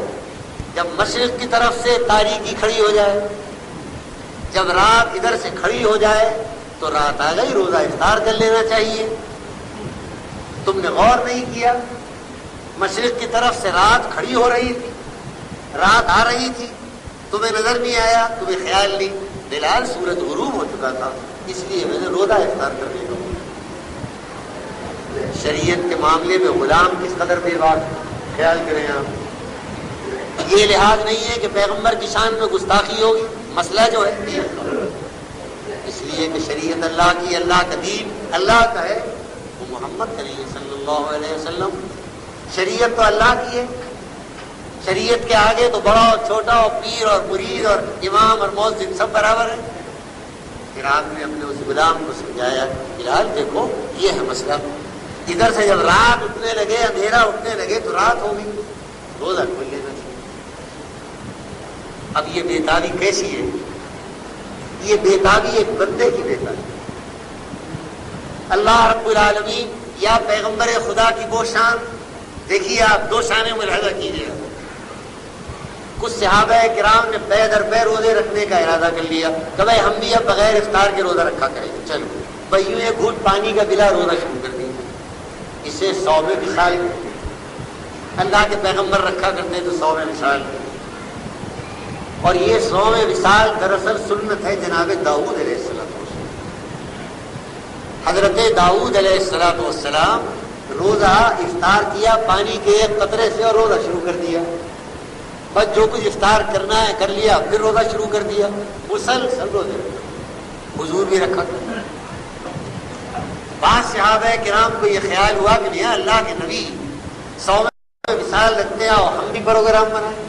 جب مشرق کی طرف سے تاریکی کھڑی ہو جائے، جب رات ادھر سے کھڑی ہو جائے تو رات آ گئی، روزہ افطار کر لینا چاہیے. تم نے غور نہیں کیا، مشرق کی طرف سے رات کھڑی ہو رہی تھی، رات آ رہی تھی، تمہیں نظر نہیں آیا، تمہیں خیال نہیں. بلال سورج غروب ہو چکا تھا، اس لیے میں نے روزہ افطار کر لیا. شریعت کے معاملے میں غلام کس قدر بے بات، خیال کریں آپ. یہ لحاظ نہیں ہے کہ پیغمبر کی شان میں گستاخی ہوگی. مسئلہ جو ہے اس لیے کہ شریعت اللہ کی، اللہ کا دین اللہ کا ہے، وہ محمد کریم صلی اللہ علیہ وسلم. شریعت تو اللہ کی ہے. شریعت کے آگے تو بڑا اور چھوٹا اور پیر اور مرید اور امام اور مؤذن سب برابر ہے. پھر آپ نے اپنے اس غلام کو سمجھایا بلال دیکھو یہ ہے مسئلہ. ادھر سے جب رات اٹھنے لگے، اندھیرا اٹھنے لگے تو رات ہوگی، روزہ کھول لینا چاہیے. اب یہ بےتابی کیسی ہے؟ یہ بےتابی ایک بندے کی بےتابی. اللہ رب العالمین یا پیغمبر خدا کی وہ شان دیکھیے. آپ دو شانیں ملاحظہ کیجیے. کچھ صحابہ کرام نے پے در پے روزے رکھنے کا ارادہ کر لیا کہ بھائی ہم بھی اب بغیر افطار کے روزہ رکھا کریں گے. چلو بھائی یوں ایک گھونٹ پانی کا بلا روزہ شروع کر دیا. اسے 100 مثال اللہ کے پیغمبر رکھا کرتے تو 100 مثال. اور یہ 100 مثال دراصل سنت ہے جناب داؤد علیہ السلام. حضرت داؤد علیہ السلام روزہ افطار کیا پانی کے ایک قطرے سے اور روزہ شروع کر دیا. بس جو کچھ افطار کرنا ہے کر لیا، پھر روزہ شروع کر دیا. مسلسل روزے. حضور بھی رکھا کرتے. بعض صحابہ کرام کو یہ خیال ہوا کہ نہیں اللہ کے نبی 100 وصال رکھتے ہیں اور ہم بھی پروگرام بنائیں.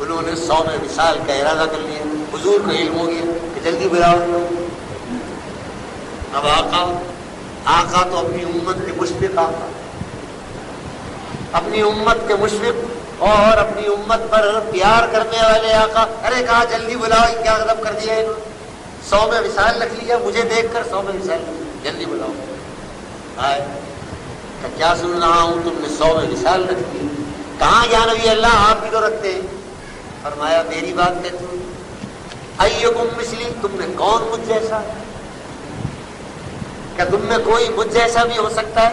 انہوں نے 100 وصال کا ارادہ کر لیا. حضور کو علم ہو گیا کہ جلدی بلاؤ. اب آقا تو اپنی امت کے مشفق آقا، اپنی امت کے مشفق اور اپنی امت پر پیار کرنے والے آقا، ارے کہا جلدی بلاؤ، کیا غضب کر دیا انہوں نے. 100 وصال رکھ لیا، مجھے دیکھ کر 100 وصال جلدی بلاؤ. آئے کہ کیا سن رہا ہوں تم نے 100 وصال رکھ دی. کہاں یا نبی اللہ آپ بھی تو رکھتے ہیں. فرمایا میری بات کہتے ہو. ایکم مثلی، تم میں کون مجھ جیسا ہے؟ کیا تم میں کوئی مجھ جیسا بھی ہو سکتا ہے؟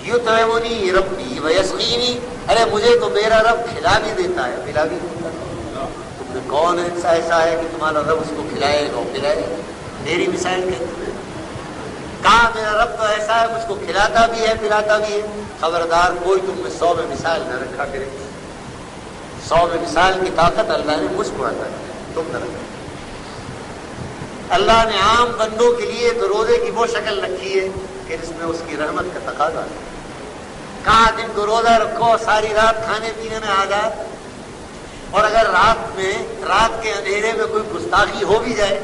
یطعمنی ربی ویسقینی، ارے مجھے تو میرا رب کھلا بھی دیتا ہے پلا بھی دیتا ہے. تم میں کون ایسا ہے کہ تمہارا رب اس کو کھلائے گا پلائے گا؟ میری مثال کہتے ہیں. کہا میرا رب تو ایسا ہے مجھ کو کھلاتا بھی ہے پلاتا بھی ہے. خبردار کوئی تم میں 100 مثال نہ رکھا کرے. 100 مثال کی طاقت اللہ نے مجھ کو عطا کی، تم نہ رکھا. اللہ نے عام بندوں کے لیے تو روزے کی وہ شکل رکھی ہے کہ جس میں اس کی رحمت کا تقاضا ہے. کہاں دن کو روزہ رکھو ساری رات کھانے پینے میں آزاد، اور اگر رات کے اندھیرے میں کوئی گستاخی ہو بھی جائے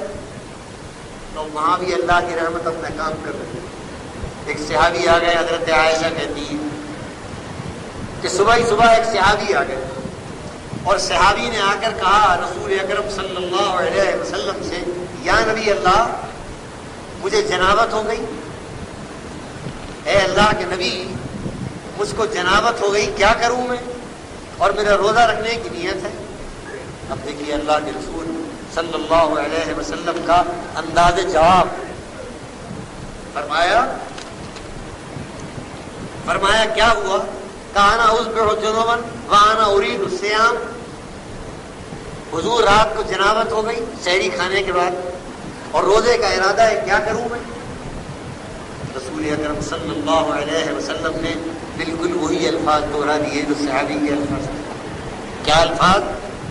تو وہاں بھی اللہ کی رحمت اپنا کام کر رہی ہے. ایک صحابی آ گئے، حضرت عائشہ کہتی ہے کہ صبح ہی صبح ایک صحابی آ گئے اور صحابی نے آ کر کہا رسول اکرم صلی اللہ علیہ وسلم سے، یا نبی اللہ مجھے جنابت ہو گئی. اے اللہ کے نبی مجھ کو جنابت ہو گئی، کیا کروں میں؟ اور میرا روزہ رکھنے کی نیت ہے. اب دیکھیے اللہ کے رسول صلی اللہ علیہ وسلم کا انداز جواب. فرمایا کیا ہوا؟ کانا اصبح جنوبا وانا اريد الصيام. حضور رات کو جنابت ہو گئی سحری کھانے کے بعد اور روزے کا ارادہ ہے، کیا کروں میں؟ رسول اکرم صلی اللہ علیہ وسلم نے بالکل وہی الفاظ دوہرا دیے جو صحابی کے الفاظ تھے. کیا الفاظ؟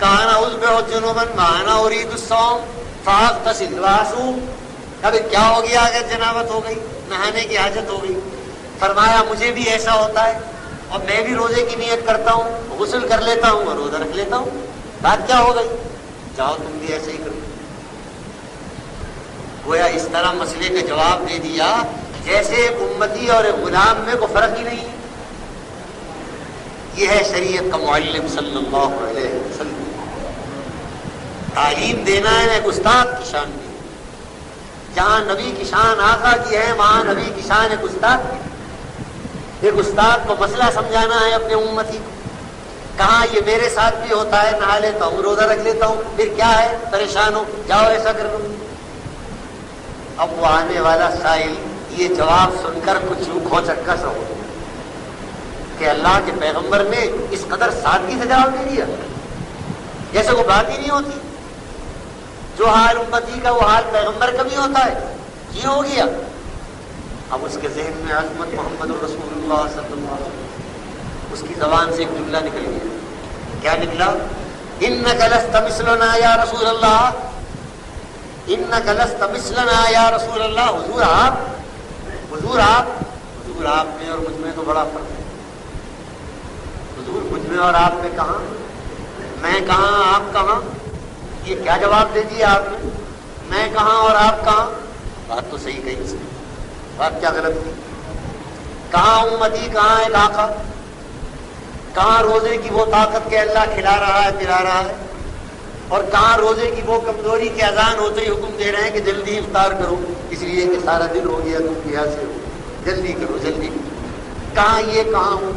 کانا اصبح جنوبا وانا اريد الصوم فاغتسل واصوم. ابھی کیا ہو گیا اگر جنابت ہو گئی، نہانے کی حاجت ہو گئی. فرمایا مجھے بھی ایسا ہوتا ہے اور میں بھی روزے کی نیت کرتا ہوں، غسل کر لیتا ہوں اور روزہ رکھ لیتا ہوں. بات کیا ہو گئی؟ جاؤ تم بھی ایسے ہی کرو. گویا اس طرح مسئلے کا جواب دے دیا جیسے ایک امتی اور ایک غلام میں کوئی فرق ہی نہیں ہے. یہ ہے شریعت کا معلم صلی اللہ علیہ وسلم. تعلیم دینا ہے ایک استاد کی شان کی. جہاں نبی کی شان آقا کی ہے وہاں نبی کی شان ایک استاد کی. ایک استاد کو مسئلہ سمجھانا ہے اپنے امتی کو. کہاں یہ میرے ساتھ بھی ہوتا ہے، نہا لیتا ہوں روزہ رکھ لیتا ہوں، پھر کیا ہے پریشان ہو، جاؤ ایسا کر لو. اب وہ آنے والا سائل یہ جواب سن کر کچھ کھو چکا سا ہو کہ اللہ کے پیغمبر نے اس قدر سادگی سے جواب دے دیا جیسے وہ بات ہی نہیں ہوتی. جو حال امتی کا وہ حال پیغمبر کا بھی ہوتا ہے. یہ ہو گیا. اب اس کے ذہن میں عظمت محمد رسول اللہ صلی اللہ علیہ وسلم، اس کی زبان سے ایک جملہ نکل گیا. کیا نکلا؟ انک لست مثلنا یا رسول اللہ. انک لست مثلنا یا رسول اللہ. حضور آپ میں اور مجھ میں تو بڑا فرق ہے. حضور مجھ میں اور آپ میں کہاں، میں کہاں آپ کہاں. یہ کیا جواب دے دیا آپ نے؟ میں کہاں اور آپ کہاں. بات تو صحیح کہی اس نے، بات کیا غلط کی. کہاں امتی، کہاں ایک آقا، کہاں روزے کی وہ طاقت کہ اللہ کھلا رہا ہے پلا رہا ہے، اور کہاں روزے کی وہ کمزوری کے اذان ہوتے ہی حکم دے رہے ہیں کہ جلدی افطار کرو اس لیے کہ سارا دن ہو گیا تم پیاسے ہو، جلدی کرو جلدی. کہاں یہ کہاں ہوں.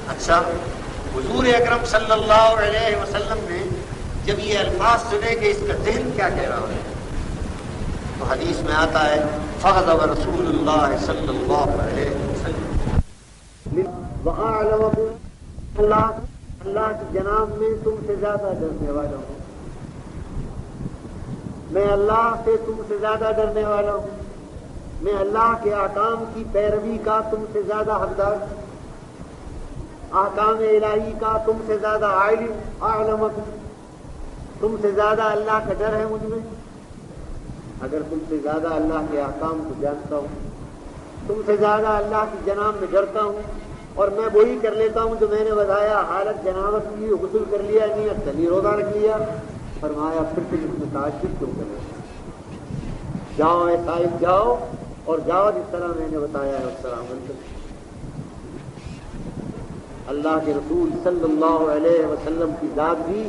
اچھا حضور اکرم صلی اللہ علیہ وسلم نے جب یہ الفاظ سنے کہ اس کا ذہن کیا کہہ رہا ہے تو حدیث میں آتا ہے فغضب رسول اللہ صلی اللہ علیہ وسلم وَأَعْلَمَكُمْ اللہ کی جناب میں تم سے زیادہ ڈرنے والا ہوں. میں اللہ سے تم سے زیادہ ڈرنے والا ہوں. میں اللہ کے احکام کی پیروی کا تم سے زیادہ حقدار ہوں. احکام الہی کا تم سے زیادہ عالم. اعلمکم تم سے زیادہ اللہ کا ڈر ہے مجھ میں. اگر تم سے زیادہ اللہ کے احکام کو جانتا ہوں، تم سے زیادہ اللہ کی جناب میں ڈرتا ہوں، اور میں وہی کر لیتا ہوں جو میں نے بتایا، حالت جنابت کی، غسل کر لیا، نیت کر لی، روزہ رکھ لیا، فرمایا پھر تم اس میں تعجب کیوں کر رہے ہو؟ جاؤ اے صاحب جاؤ، اور جاؤ جس طرح میں نے بتایا ہے اس طرح عمل کرو۔ اللہ کے رسول صلی اللہ علیہ وسلم کی ذات بھی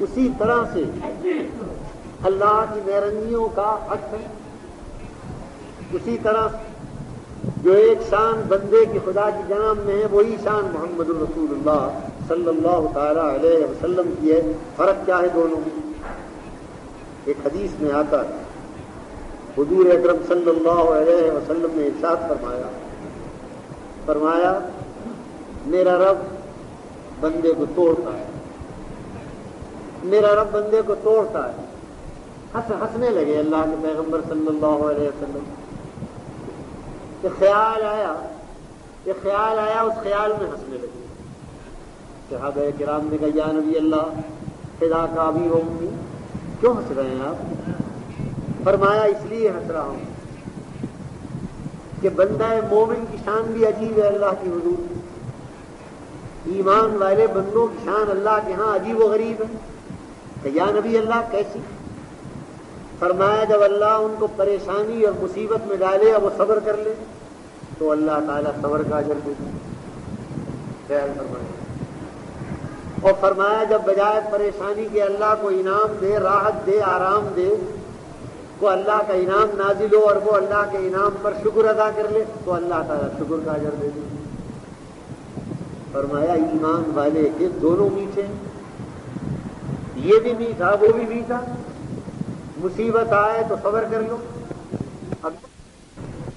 اسی طرح سے اللہ کی مہربانیوں کا عکس ہے۔ اسی طرح جو ایک شان بندے کی خدا کی جناب میں ہے، وہی شان محمد الرسول اللہ صلی اللہ تعالی علیہ وسلم کی ہے۔ فرق کیا ہے دونوں میں؟ ایک حدیث میں آتا ہے، حضور اکرم صلی اللہ علیہ وسلم نے ارشاد فرمایا میرا رب بندے کو توڑتا ہے، میرا رب بندے کو توڑتا ہے۔ ہنسنے لگے اللہ کے پیغمبر صلی اللہ علیہ وسلم۔ یہ خیال آیا، اس خیال میں ہنسنے لگے۔ صحابہ کرام نے کہا یا نبی اللہ فدا کا ابی و امی، کیوں ہنس رہے ہیں آپ؟ فرمایا اس لیے ہنس رہا ہوں کہ بندہ مومن کی شان بھی عجیب ہے اللہ کی حضور۔ ایمان والے بندوں کی شان اللہ کے ہاں عجیب و غریب ہے۔ کہ یا نبی اللہ کیسی؟ فرمایا جب اللہ ان کو پریشانی اور مصیبت میں ڈالے اور وہ صبر کر لے تو اللہ تعالیٰ صبر کا اجر دے دے۔ خیال فرمایا، اور فرمایا جب بجائے پریشانی کے اللہ کو انعام دے، راحت دے، آرام دے، وہ اللہ کا انعام نازل ہو اور وہ اللہ کے انعام پر شکر ادا کر لے تو اللہ تعالیٰ شکر کا اجر دے دے۔ فرمایا ایمان والے کے دونوں میٹھے، یہ بھی میٹھا وہ بھی میٹھا۔ مصیبت آئے تو صبر کر لو، اب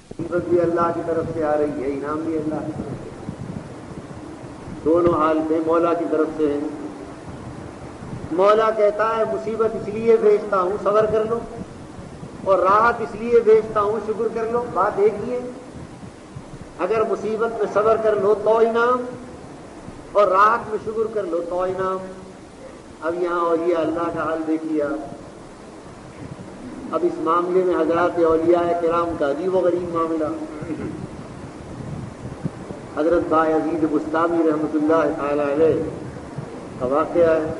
مصیبت بھی اللہ کی طرف سے آ رہی ہے، انعام بھی اللہ کی طرف سے، دونوں حالتیں مولا کی طرف سے ہیں۔ مولا کہتا ہے مصیبت اس لیے بھیجتا ہوں صبر کر لو، اور راحت اس لیے بھیجتا ہوں شکر کر لو۔ بات ایک ہی ہے، اگر مصیبت میں صبر کر لو تو انعام، اور راحت میں شکر کر لو تو انعام۔ اب یہاں اولیاء اللہ کا حال دیکھیے آپ۔ اب اس معاملے میں حضرات اولیاء کرام کا عجیب و غریب معاملہ۔ حضرت بایزید بستامی رحمۃ اللہ تعالی علیہ کا واقعہ ہے۔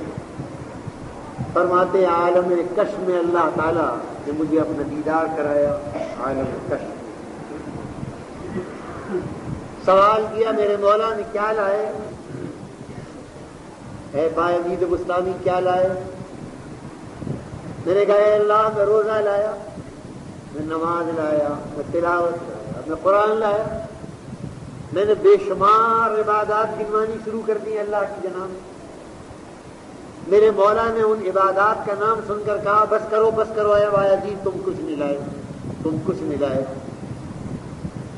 فرماتے عالم کشف میں اللہ تعالیٰ نے مجھے اپنا دیدار کرایا۔ عالم کشف سوال کیا میرے مولا نے کیا لائے؟ اے بایزید بستامی کیا لائے؟ میں نے کہا اے اللہ میں روزہ لایا، میں نماز لایا، میں تلاوت لایا، میں قرآن لایا، میں نے بے شمار عبادات گنوانی شروع کر دی اللہ کی جناب۔ میرے مولا نے ان عبادات کا نام سن کر کہا بس کرو اے بایزید، تم کچھ نہیں لائے،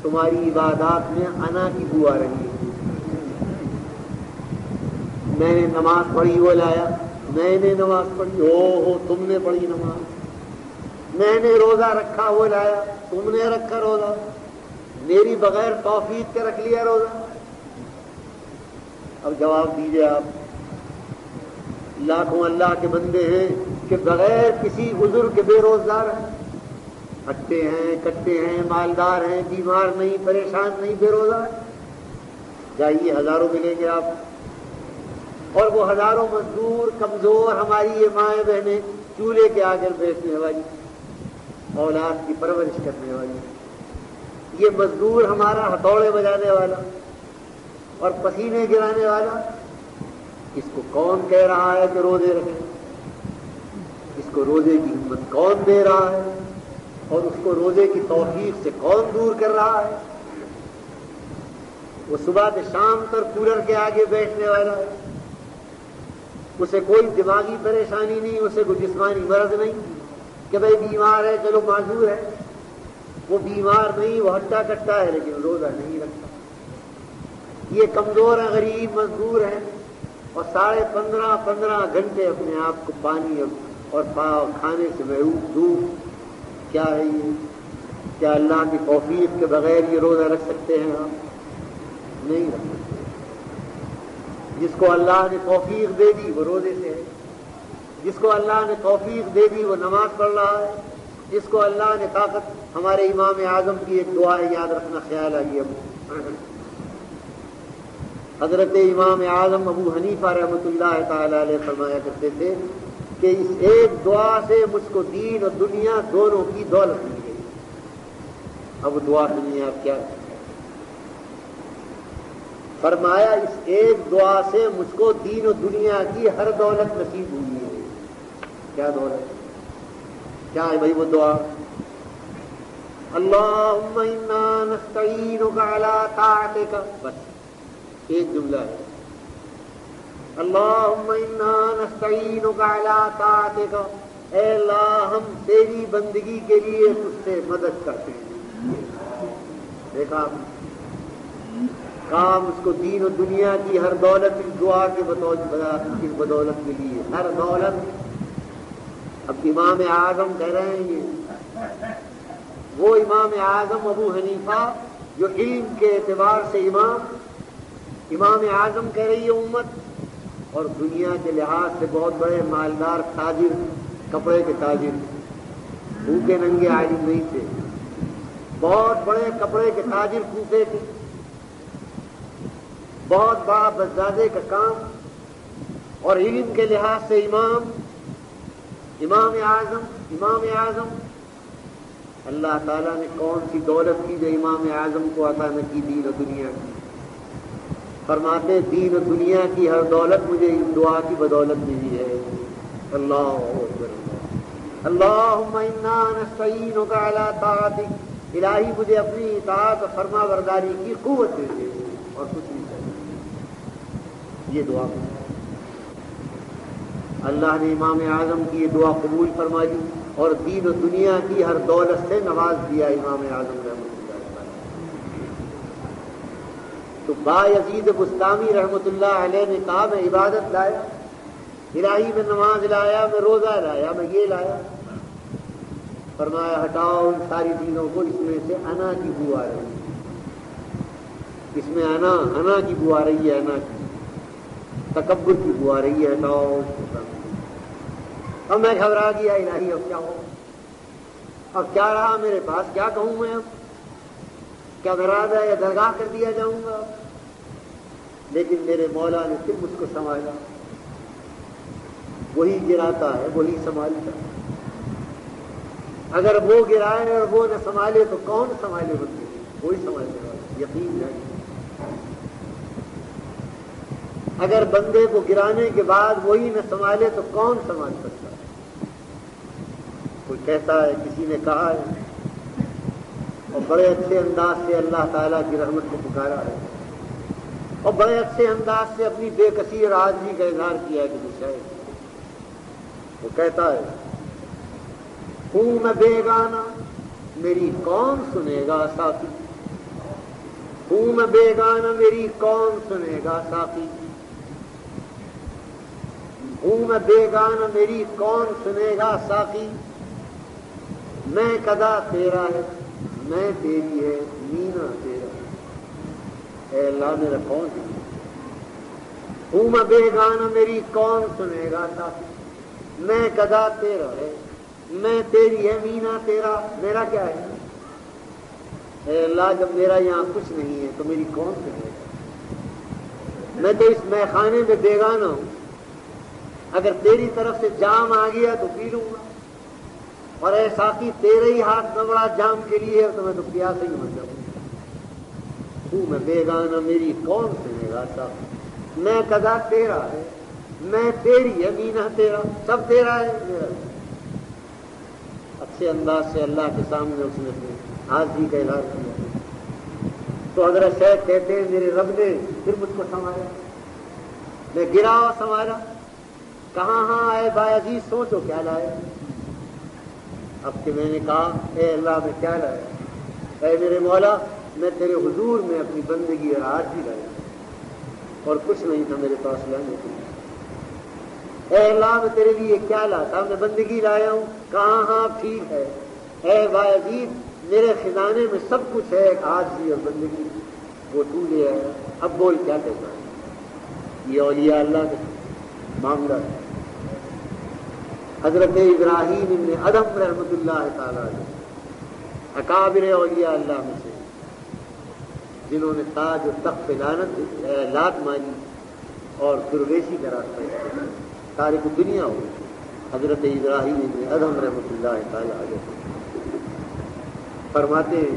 تمہاری عبادات میں انا کی بو آ رہی ہے۔ میں نے نماز پڑھی وہ لایا، میں نے نماز پڑھی، ہو تم نے پڑھی نماز، میں نے روزہ رکھا وہ لایا، تم نے رکھا روزہ، میری بغیر توفیق کے رکھ لیا روزہ۔ اب جواب دیجیے آپ، لاکھوں اللہ کے بندے ہیں کہ بغیر کسی عذر کے بے روزگار ہیں، ہٹتے ہیں کٹتے ہیں، مالدار ہیں، بیمار نہیں، پریشان نہیں، بے روزہ ہیں۔ جائیے ہزاروں ملیں گے آپ، اور وہ ہزاروں مزدور کمزور ہماری یہ مائیں بہنیں چولہے کے آگے بیٹھنے والی، اولاد کی پرورش کرنے والی، یہ مزدور ہمارا ہتھوڑے بجانے والا اور پسینے گرانے والا، اس کو کون کہہ رہا ہے کہ روزے رکھیں؟ اس کو روزے کی ہمت کون دے رہا ہے؟ اور اس کو روزے کی توفیق سے کون دور کر رہا ہے؟ وہ صبح سے شام تک کولر کے آگے بیٹھنے والا ہے، اسے کوئی دماغی پریشانی نہیں، اسے کوئی جسمانی مرض نہیں کہ بھائی بیمار ہے چلو معذور ہے، وہ بیمار نہیں، وہ ہٹا کٹا ہے لیکن روزہ نہیں رکھتا۔ یہ کمزور ہیں، غریب مزدور ہیں، اور 15.5 گھنٹے اپنے آپ کو پانی اور کھانے سے محروم دور۔ کیا ہے یہ؟ کیا اللہ کی توفیق کے بغیر یہ روزہ رکھ سکتے ہیں آپ؟ نہیں رکھ سکتے۔ جس کو اللہ نے توفیق دے دی وہ روزے سے ہے، جس کو اللہ نے توفیق دے دی وہ نماز پڑھ رہا ہے، اس کو اللہ نے طاقت. ہمارے امام اعظم کی ایک دعا ہے، یاد رکھنا، خیال آئیے. حضرت امام اعظم ابو حنیفہ رحمۃ اللہ تعالی علیہ فرمایا کرتے تھے کہ اس ایک دعا سے مجھ کو دین اور دنیا دونوں کی دولت مل گئی. اب دعا سنیے آپ کیا فرمایا. اس ایک دعا سے مجھ کو دین و دنیا کی ہر دولت نصیب ہوئی ہے. کیا دولت؟ کیا ہے بھائی وہ دعا؟ اللہم انا نستعینک علی طاعتک. بس ایک جملہ ہے. اللہم انا نستعینک علی طاعتک. اے اللہ ہم تیری بندگی کے لیے تجھ سے مدد کرتے ہیں. دیکھا کام اس کو دین و دنیا کی ہر دولت اس دعا کے بدولت ملی ہے. ہر دولت. اب امام اعظم کہہ رہے ہیں، یہ وہ امام اعظم ابو حنیفہ جو علم کے اعتبار سے امام اعظم کہہ رہی ہے امت، اور دنیا کے لحاظ سے بہت بڑے مالدار تاجر، کپڑے کے تاجر، بھوکے ننگے عالم نہیں تھے، بہت بڑے کپڑے کے تاجر پھوکے تھے، بہت بڑا بزازے کا کام، اور علم کے لحاظ سے امام اعظم. اللہ تعالیٰ نے کون سی دولت کی جو امام اعظم کو عطا نہ کی دین و دنیا کی؟ فرماتے دین و دنیا کی ہر دولت مجھے اس دعا کی بدولت ملی ہے. اللہ اکبر. اللہم انا نستعینک علی طاعتک. الہی مجھے اپنی اطاعت و فرما برداری کی قوت دے دے اور کچھ نہیں چاہیے. یہ دعا اللہ نے امام اعظم کی یہ دعا قبول فرما لی اور دین و دنیا کی ہر دولت سے نواز دیا امام اعظم رحمۃ اللہ علیہ. تو بایزید بستامی رحمۃ اللہ علیہ نے کہا میں عبادت لایا، الہی میں نماز لایا، میں روزہ لایا، میں یہ لایا. فرمایا ہٹاؤ ان ساری چیزوں کو، اس میں سے انا کی بو آ رہی ہے، اس میں انا کی بو آ رہی ہے، انا کی تکبر کی بو آ رہی ہے، ہٹاؤ. اب میں گھبرا گیا، الہی اب کیا ہو، اب کیا رہا میرے پاس، کیا کہوں میں؟ اب کیا درازہ یا درگاہ کر دیا جاؤں گا؟ لیکن میرے مولا نے پھر مجھ کو سنبھالا. وہی گراتا ہے وہی سنبھالتا ہے. اگر وہ گرائے اور وہ نہ سنبھالے تو کون سنبھالے؟ بندے وہی سنبھالے گا، یقین نہیں. اگر بندے کو گرانے کے بعد وہی نہ سنبھالے تو کون سنبھال سکتا ہے؟ کوئی کہتا ہے، کسی نے کہا ہے اور بڑے اچھے انداز سے اللہ تعالیٰ کی رحمت کو پکارا ہے اور بڑے اچھے انداز سے اپنی بے کسی اور عاجزی کا اظہار کیا ہے کہ شاید وہ کہتا ہے ہوں میں بیگانہ میری کون سنے گا ساقی. ہوں میں بیگانہ میری کون سنے گا ساقی. ہوں میں بیگانہ میری کون سنے گا ساقی. میں قضا تیرا ہے میں تیری ہے مینا تیرا. اے اللہ میرا کون ہے؟ ہوں میں بیگانہ میری کون سنے گا ساقی. میں قضا تیرا ہے میں تیری ہے مینا تیرا. میرا کیا ہے؟ اے اللہ جب میرا یہاں کچھ نہیں ہے تو میری کون سنے گا؟ میں تو اس میخانے میں بیگانہ ہوں. اگر تیری طرف سے جام آ گیا تو پی لوں گا، اور اے ساقی تیرے ہی ہاتھ میں بڑا جام کے لیے تو میں تو پیاسا ہی مر جاؤں. تو میں بیگانہ میری کون سنے گا ساقی. میں قضا تیرا ہے میں تیری ہے مینا تیرا. سب تیرا ہے میرا. اچھے انداز سے اللہ کے سامنے اس نے اپنی حاضری کا اظہار کیا. تو حضرت شیخ کہتے ہیں میرے رب نے پھر مجھ کو سنبھالا. میں گرا اور سنبھالا. کہاں ہاں اے بایزید سوچو کیا لائے. اب کہ میں نے کہا اے اللہ میں کیا لایا. اے میرے مولا میں تیرے حضور میں اپنی بندگی اور عاجزی لایا اور کچھ نہیں تھا میرے پاس لانے کے لیے. اے اللہ میں تیرے لیے کیا لاتا. میں بندگی لایا ہوں. کہاں ہاں ٹھیک ہے. اے بایزید میرے خزانے میں سب کچھ ہے، ایک عاجزی اور بندگی وہ تو لے آیا. اب بول کیا کہتا ہے. یہ اولیاء اللہ کا معاملہ ہے. حضرت ابراہیم ابن ادم رحمۃ اللہ تعالی علیہ اکابر اولیاء اللہ میں سے جنہوں نے تاج و تخت پہ لات ماری اور درویشی کا راستہ اختیار، تاریخ دنیا ہو حضرت ابراہیم ابن ادم رحمۃ اللہ تعالی علیہ فرماتے ہیں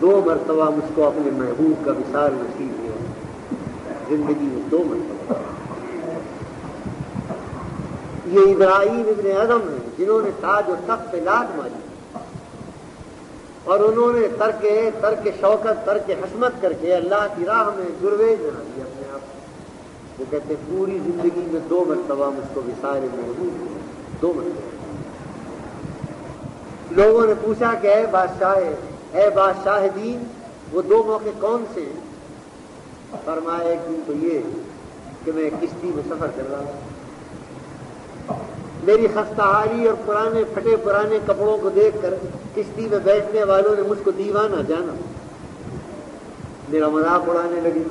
2 مرتبہ مجھ کو اپنے محبوب کا وصال نصیب ہوا، زندگی میں 2 مرتبہ۔ یہ ابراہیم ابن ادم ہیں جنہوں نے تاج و تخت پہ لات ماری اور انہوں نے ترک شوکت، ترک حشمت کر کے اللہ کی راہ میں درویش بنا دیا اپنے آپ کو۔ وہ کہتے ہیں پوری زندگی میں 2 مرتبہ مجھ کو وصال محبوب ہوا، 2 مرتبہ۔ لوگوں نے پوچھا کہ اے بادشاہ دین، وہ 2 موقع کون سے ہیں؟ فرمایا ایک دن تو یہ کہ میں کشتی میں سفر کر رہا ہوں، میری خستہ حالی اور پھٹے پرانے کپڑوں کو دیکھ کر کشتی میں بیٹھنے والوں نے مجھ کو دیوانہ جانا، میرا مذاق اڑانے لگے،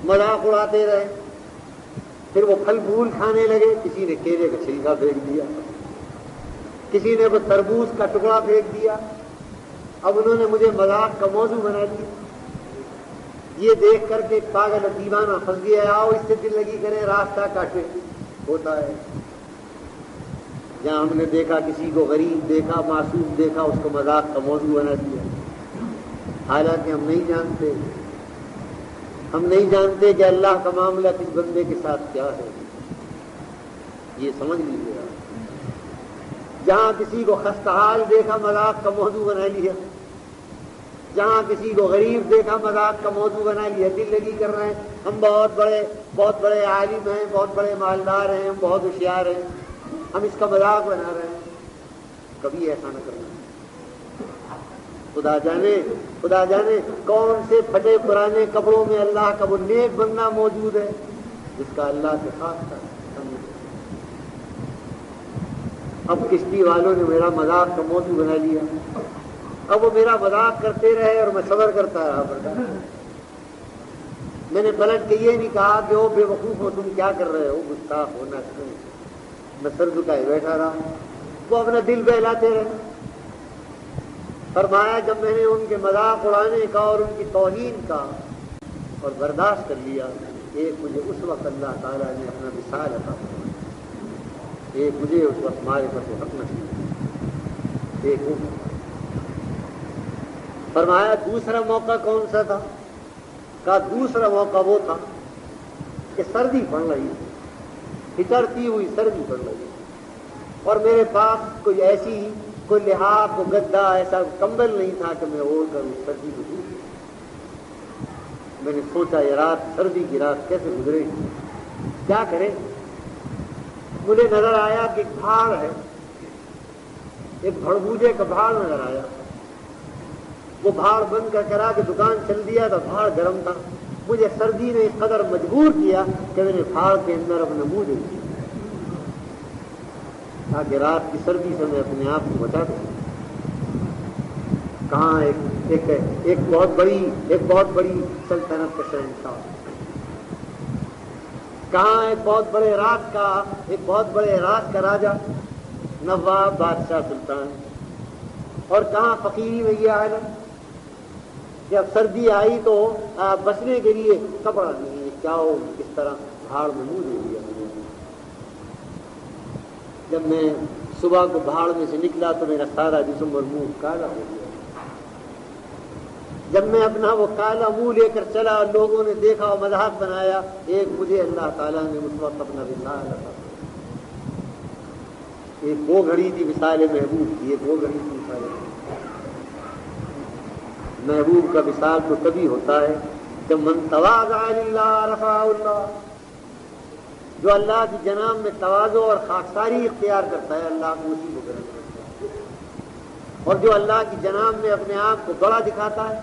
مذاق اڑاتے رہے۔ پھر وہ پھل پھول کھانے لگے، کسی نے کیلے کا چھلکا پھینک دیا، کسی نے وہ تربوز کا ٹکڑا پھینک دیا۔ اب انہوں نے مجھے مذاق کا موضوع بنا دیا۔ یہ دیکھ کر کے پاگل دیوانہ پھنس گیا، آؤ اس سے دل لگی کریں، راستہ کاٹے۔ ہوتا ہے جہاں ہم نے دیکھا کسی کو غریب دیکھا، معصوم دیکھا، اس کو مذاق کا موضوع بنا دیا، حالانکہ ہم نہیں جانتے کہ اللہ کا معاملہ کس بندے کے ساتھ کیا ہے، یہ سمجھ لیجیے۔ جہاں کسی کو خستحال دیکھا مذاق کا موضوع بنا لیا، جہاں کسی کو غریب دیکھا مذاق کا موضوع بنا لیا، دل لگی کر رہے ہیں ہم بہت بڑے عالم ہیں، بہت بڑے مالدار ہیں، ہم بہت ہوشیار ہیں، ہم اس کا مذاق بنا رہے ہیں۔ کبھی ایسا نہ کرنا، خدا جانے کون سے پھٹے پرانے کپڑوں میں اللہ کا وہ نیک بندہ موجود ہے جس کا اللہ سے خاص تھا۔ اب کشتی والوں نے میرا مذاق کا موضوع بنا لیا، اب وہ میرا مذاق کرتے رہے اور میں صبر کرتا رہا۔ میں نے پلٹ کے یہ نہیں کہا کہ او بے وقوف ہو، تم کیا کر رہے ہو، گستاخ ہونا چاہیے۔ میں سر جھکائے بیٹھا رہا، وہ اپنا دل بہلاتے رہے۔ فرمایا جب میں نے ان کے مذاق اڑانے کا اور ان کی توہین کا اور برداشت کر لیا، ایک مجھے اس وقت اللہ تعالیٰ نے اپنا وصال عطا فرمایا، ایک مجھے اس وقت معرفت حق نصیب، ایک وہ فرمایا۔ دوسرا موقع کون سا تھا؟ کہا دوسرا موقع وہ تھا کہ سردی پڑ رہی تھی، ہچڑتی ہوئی سردی پڑ رہی تھی، اور میرے پاس کوئی لحاف، کوئی گدا، ایسا کمبل نہیں تھا کہ میں اوڑھ کر اس سردی کو دور۔ میں نے سوچا یہ رات، سردی کی رات کیسے گزرے گی، کیا کرے۔ مجھے نظر آیا کہ ایک پہاڑ ہے، ایک بھڑبوجے کا پہاڑ نظر آیا۔ وہ بھاڑ بند کر کرا کے دکان چل دیا تو بھاڑ گرم تھا۔ مجھے سردی نے اس قدر مجبور کیا کہ میں نے بھاڑ کے اندر اپنا منہ دے دیا تاکہ رات کی سردی سے میں اپنے آپ کو بچا دوں۔ کہاں ایک بہت بڑی سلطنت کا شہنشاہ، کہاں ایک بہت بڑے راج کا راجا، نواب بادشاہ سلطان، اور کہاں فقیری میں یہ حالت کہ اب سردی آئی تو بچنے کے لیے کپڑا نہیں ہے، کیا ہو کس طرح بھاڑ میں منہ دے دیا۔ جب میں صبح کو بھاڑ میں سے نکلا تو میرا سارا جسم اور منہ کالا ہو گیا۔ جب میں اپنا وہ کالا منہ لے کر چلا اور لوگوں نے دیکھا اور مذاق بنایا، ایک مجھے اللہ تعالیٰ نے اس وقت اپنا وصال عطا فرمایا۔ ایک وہ گھڑی تھی وصال محبوب کی، ایک وہ گھڑی تھی وصال محبوب کا وصال تو تبھی ہوتا ہے جب من تواضع للہ رفعہ اللہ، جو اللہ کی جناب میں تواضع اور خاکساری اختیار کرتا ہے، اللہ کو اسی کو گرم کرتا ہے، اور جو اللہ کی جناب میں اپنے آپ کو بڑا دکھاتا ہے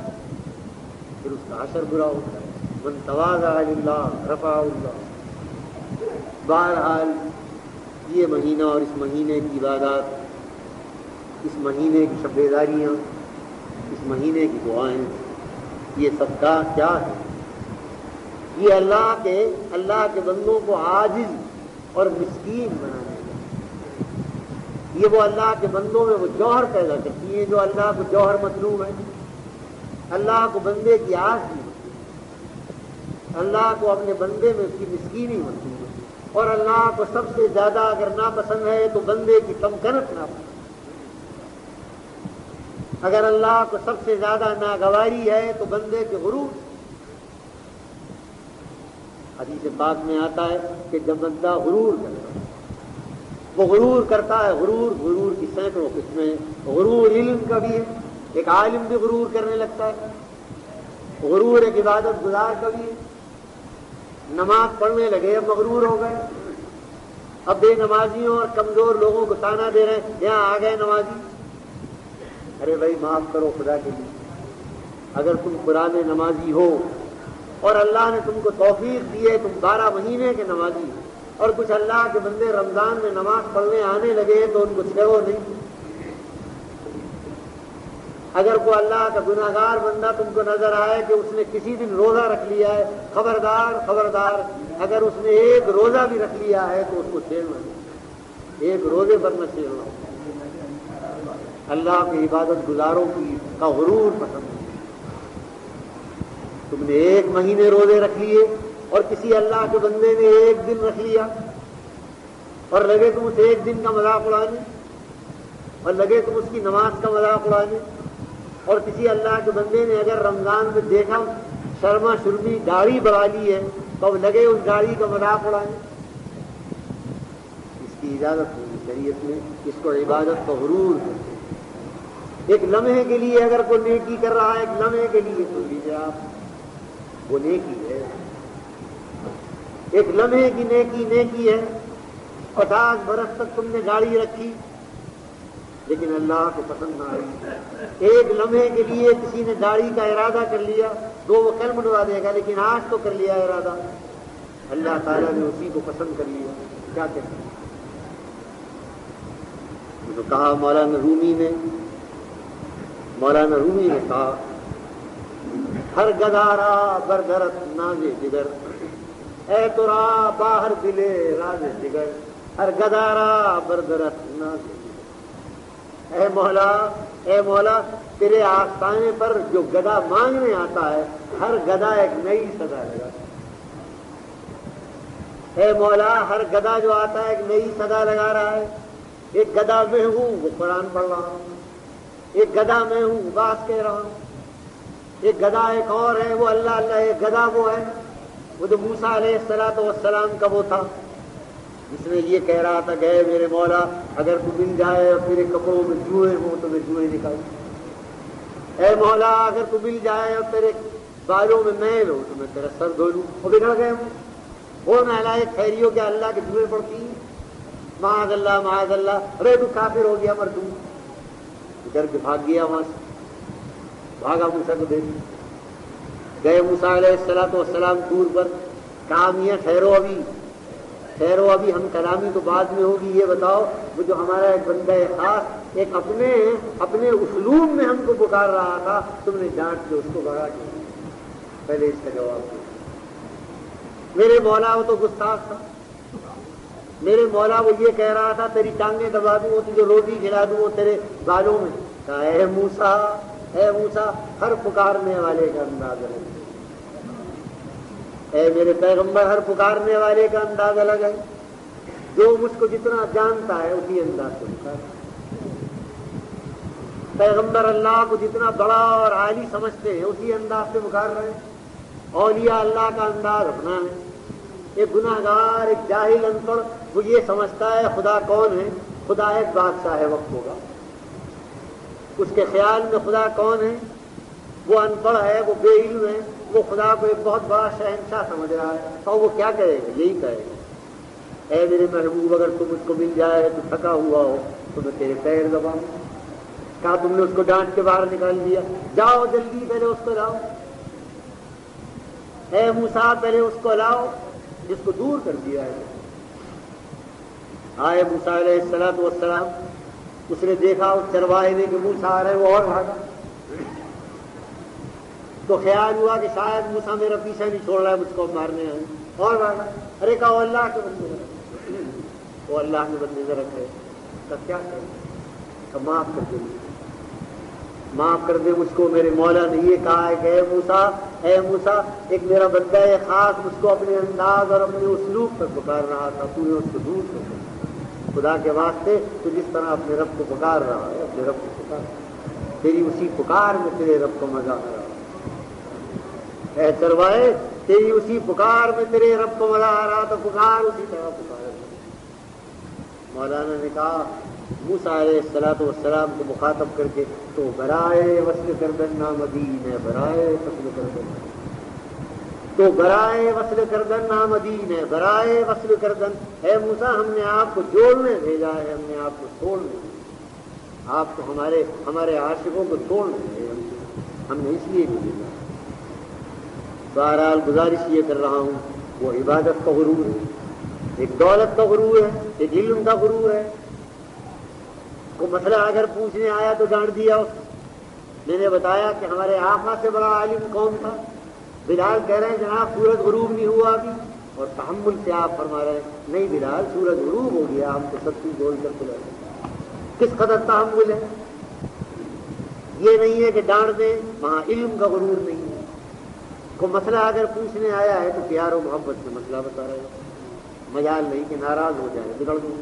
پھر اس کا اثر برا ہوتا ہے۔ من تواضع للہ رفعہ اللہ۔ بہرحال یہ مہینہ اور اس مہینے کی عبادات، اس مہینے کی شب بیداریاں، اس مہینے کی دعائیں، یہ صدقہ کیا ہے؟ یہ اللہ کے بندوں کو عاجز اور مسکین بنانے کا، یہ وہ اللہ کے بندوں میں وہ جوہر پیدا کرتی ہیں جو اللہ کو جوہر مطلوب ہے. اللہ کو بندے کی آس بھی مطلوب ہے، اللہ کو اپنے بندے میں اس کی مسکینی مطلوب ہے، اور اللہ کو سب سے زیادہ اگر ناپسند ہے تو بندے کی تمکنت ناپسند. اگر اللہ کو سب سے زیادہ ناگواری ہے تو بندے کے غرور. حدیث پاک میں آتا ہے کہ جب بندہ غرور کرتا ہے، وہ غرور کرتا ہے. غرور کی سینکڑوں قسمیں ہیں. غرور علم کا بھی ہے، ایک عالم بھی غرور کرنے لگتا ہے. غرور ایک عبادت گزار کا بھی ہے. نماز پڑھنے لگے اب مغرور ہو گئے، اب بے نمازیوں اور کمزور لوگوں کو تانا دے رہے ہیں یہاں آ گئے نمازی. ارے بھائی معاف کرو خدا کے لیے، اگر تم قرآن نمازی ہو اور اللہ نے تم کو توفیق دی ہے، تم 12 مہینے کے نمازی ہو، اور کچھ اللہ کے بندے رمضان میں نماز پڑھنے آنے لگے تو ان کو چھوڑو نہیں. اگر کوئی اللہ کا گناہ گار بندہ تم کو نظر آئے کہ اس نے کسی دن روزہ رکھ لیا ہے، خبردار اگر اس نے ایک روزہ بھی رکھ لیا ہے تو اس کو چھیڑنا نہیں، ایک روزے پر نہ چھیڑنا. اللہ کی عبادت گزاروں کا غرور پسند ہے. تم نے 1 مہینے روزے رکھ لیے اور کسی اللہ کے بندے نے 1 دن رکھ لیا اور لگے تم اس 1 دن کا مذاق اڑانے، اور لگے تم اس کی نماز کا مذاق اڑانے. اور کسی اللہ کے بندے نے اگر رمضان میں دیکھا شرما شرمی داڑھی بڑھا لی ہے تو اب لگے اس داڑھی کا مذاق اڑانے. اس کی اجازت ہوئی شریعت میں، اس کو عبادت کا غرور ہے. ایک لمحے کے لیے اگر کوئی نیکی کر رہا ہے، ایک لمحے کے لیے تو لیجیے آپ، وہ نیکی ہے. ایک لمحے کی نیکی ہے. 50 برس تک تم نے گاڑی رکھی لیکن اللہ کو پسند نہ آئی. ایک لمحے کے لیے کسی نے داڑھی کا ارادہ کر لیا تو وہ کل منڈوا دے گا، لیکن آج تو کر لیا ارادہ، اللہ تعالیٰ نے اسی کو پسند کر لیا. کیا کہتے ہیں؟ تو کہا مولانا رومی نے کہا ہر گدارا بردرت ناز جگر، اے تو را باہر دلے راز جگر، ہر گدارا بردرت ناز جگر. اے مولا تیرے آستانے پر جو گدا مانگنے آتا ہے ہر گدا ایک نئی سزا لگا. اے مولا ہر گدا جو آتا ہے ایک نئی سزا لگا رہا ہے. ایک گدا میں ہوں وہ قرآن پڑھ رہا ہوں، ایک گدا میں ہوں بات کہہ رہا ہوں، ایک گدا ایک اور ہے وہ اللہ. ایک گدا وہ ہے وہ تو موسیٰ علیہ السلام کا وہ تھا جس نے یہ کہہ رہا تھا کہ میرے مولا اگر تو مل جائے اور تیرے کپڑوں میں جوئے ہوں تو میں جوئے نکال. اے مولا اگر تو مل جائے اور تیرے بالوں میں میل ہو تو میں تیرا سر دھو لوں. وہ بگڑ گئے ہوں وہ نہلائے خیریوں کے اللہ کے جوئے پڑتی ہیں. معاذ اللہ، ارے تو کافر ہو گیا مردوں. ڈر کے بھاگ گیا وہاں سے، بھاگا موسیٰ کو دیکھ. گئے موسیٰ علیہ السلام طور پر. کہا میاں ٹھہرو ابھی ہم کلامی تو بعد میں ہوگی. یہ بتاؤ وہ جو ہمارا ایک بندہ خاص ایک اپنے اسلوب میں ہم کو پکار رہا تھا، تم نے ڈانٹ کے اس کو بھگا دیا. پہلے اس کا جواب دو. میرے مولا وہ تو گستاخ تھا. میرے مولا وہ یہ کہہ رہا تھا تیری ٹانگیں دبا دوں، وہ تجھے روٹی کھلا دوں، وہ تیرے بالوں میں. کہا اے موسیٰ ہر پکارنے والے کا انداز الگ ہے. اے میرے پیغمبر ہر پکارنے والے کا انداز الگ ہے. جو مجھ کو جتنا جانتا ہے اسی انداز سے پکارتا. پیغمبر اللہ کو جتنا بڑا اور عالی سمجھتے ہیں اسی انداز سے پکار رہے ہیں. اولیاء اللہ کا انداز اپنا ہے. ایک گناہ گار ایک جاہل ان پڑھ وہ یہ سمجھتا ہے خدا کون ہے؟ خدا ایک بادشاہ وقت ہوگا. اس کے خیال میں خدا کون ہے؟ وہ ان پڑھ ہے، وہ بے علم ہے، وہ خدا کو ایک بہت بڑا شہنشاہ سمجھ رہا ہے. اور وہ کیا کہے گا؟ یہی کہے گا اے میرے محبوب اگر تم مجھ کو مل جائے تو تھکا ہوا ہو تو میں تیرے پیر دباؤں. کہا تم نے اس کو ڈانٹ کے باہر نکال دیا. جاؤ جلدی پہلے اس کو لاؤ. اے موسیٰ پہلے اس کو لاؤ جس کو دور کر دیا ہے. آئے موسیٰ علیہ السلام. اس نے دیکھا اس چرواہے نے کہ موسیٰ آ رہے، وہ اور بھاگا. تو خیال ہوا کہ شاید موسیٰ میرا پیچھا نہیں چھوڑ رہا ہے، مجھ کو مارنے آئے، اور بھاگا. ارے کہا وہ اللہ کے بندے، وہ اللہ کے بندے ذرا کھڑے. کا کیا کریں؟ تو معاف کر دیں، معاف کر دے مجھ کو۔ میرے مولا نے یہ کہا ہے کہ اے موسیٰ ایک میرا بندہ ہے خاص مجھ کو اپنے انداز اور اپنے اسلوب پر پکار رہا تھا، تو نے اس کو دور کر دیا۔ خدا کے واسطے تو جس طرح اپنے رب کو پکار رہا ہے اپنے رب کو پکار، تیری اسی پکار میں تیرے رب کو مزہ آ رہا ہے۔ اے چروائے تیری اسی پکار میں تیرے رب کو مزہ آ رہا، تو پکار اسی طرح پکار۔ مولانا نے کہا موسیٰ علیہ السلام کو مخاطب کر کے، تو برائے وصل کردن نامدین ہے، برائے وصل کردن، تو برائے وصل کردن نامدین ہے، برائے وصل کردن۔ اے موسیٰ ہم نے آپ کو جوڑنے بھیجا ہے، ہم نے آپ کو چھوڑنے، آپ کو ہمارے عاشقوں کو چھوڑنے بھیجا، ہم نے اس لیے بھی بھیجا۔ بہرحال گزارش یہ کر رہا ہوں، وہ عبادت کا غرور ہے، ایک دولت کا غرور ہے، ایک علم کا غرور ہے۔ وہ مسئلہ اگر پوچھنے آیا تو ڈانٹ دیا اس کو۔ میں نے بتایا کہ ہمارے آقا سے بڑا عالم کون تھا؟ بلال کہہ رہے ہیں جناب سورج غروب نہیں ہوا ابھی، اور تحمل سے آپ فرما رہے ہیں نہیں بلال سورج غروب ہو گیا، ہم تو سب چیز بول کر چلے گئے۔ کس قدر تحمل ہے؟ یہ نہیں ہے کہ ڈانٹ دیں، وہاں علم کا غرور نہیں ہے۔ کوئی مسئلہ اگر پوچھنے آیا ہے تو پیار و محبت سے مسئلہ بتا رہے ہیں، مجال نہیں کہ ناراض ہو جائے بگڑ دوں۔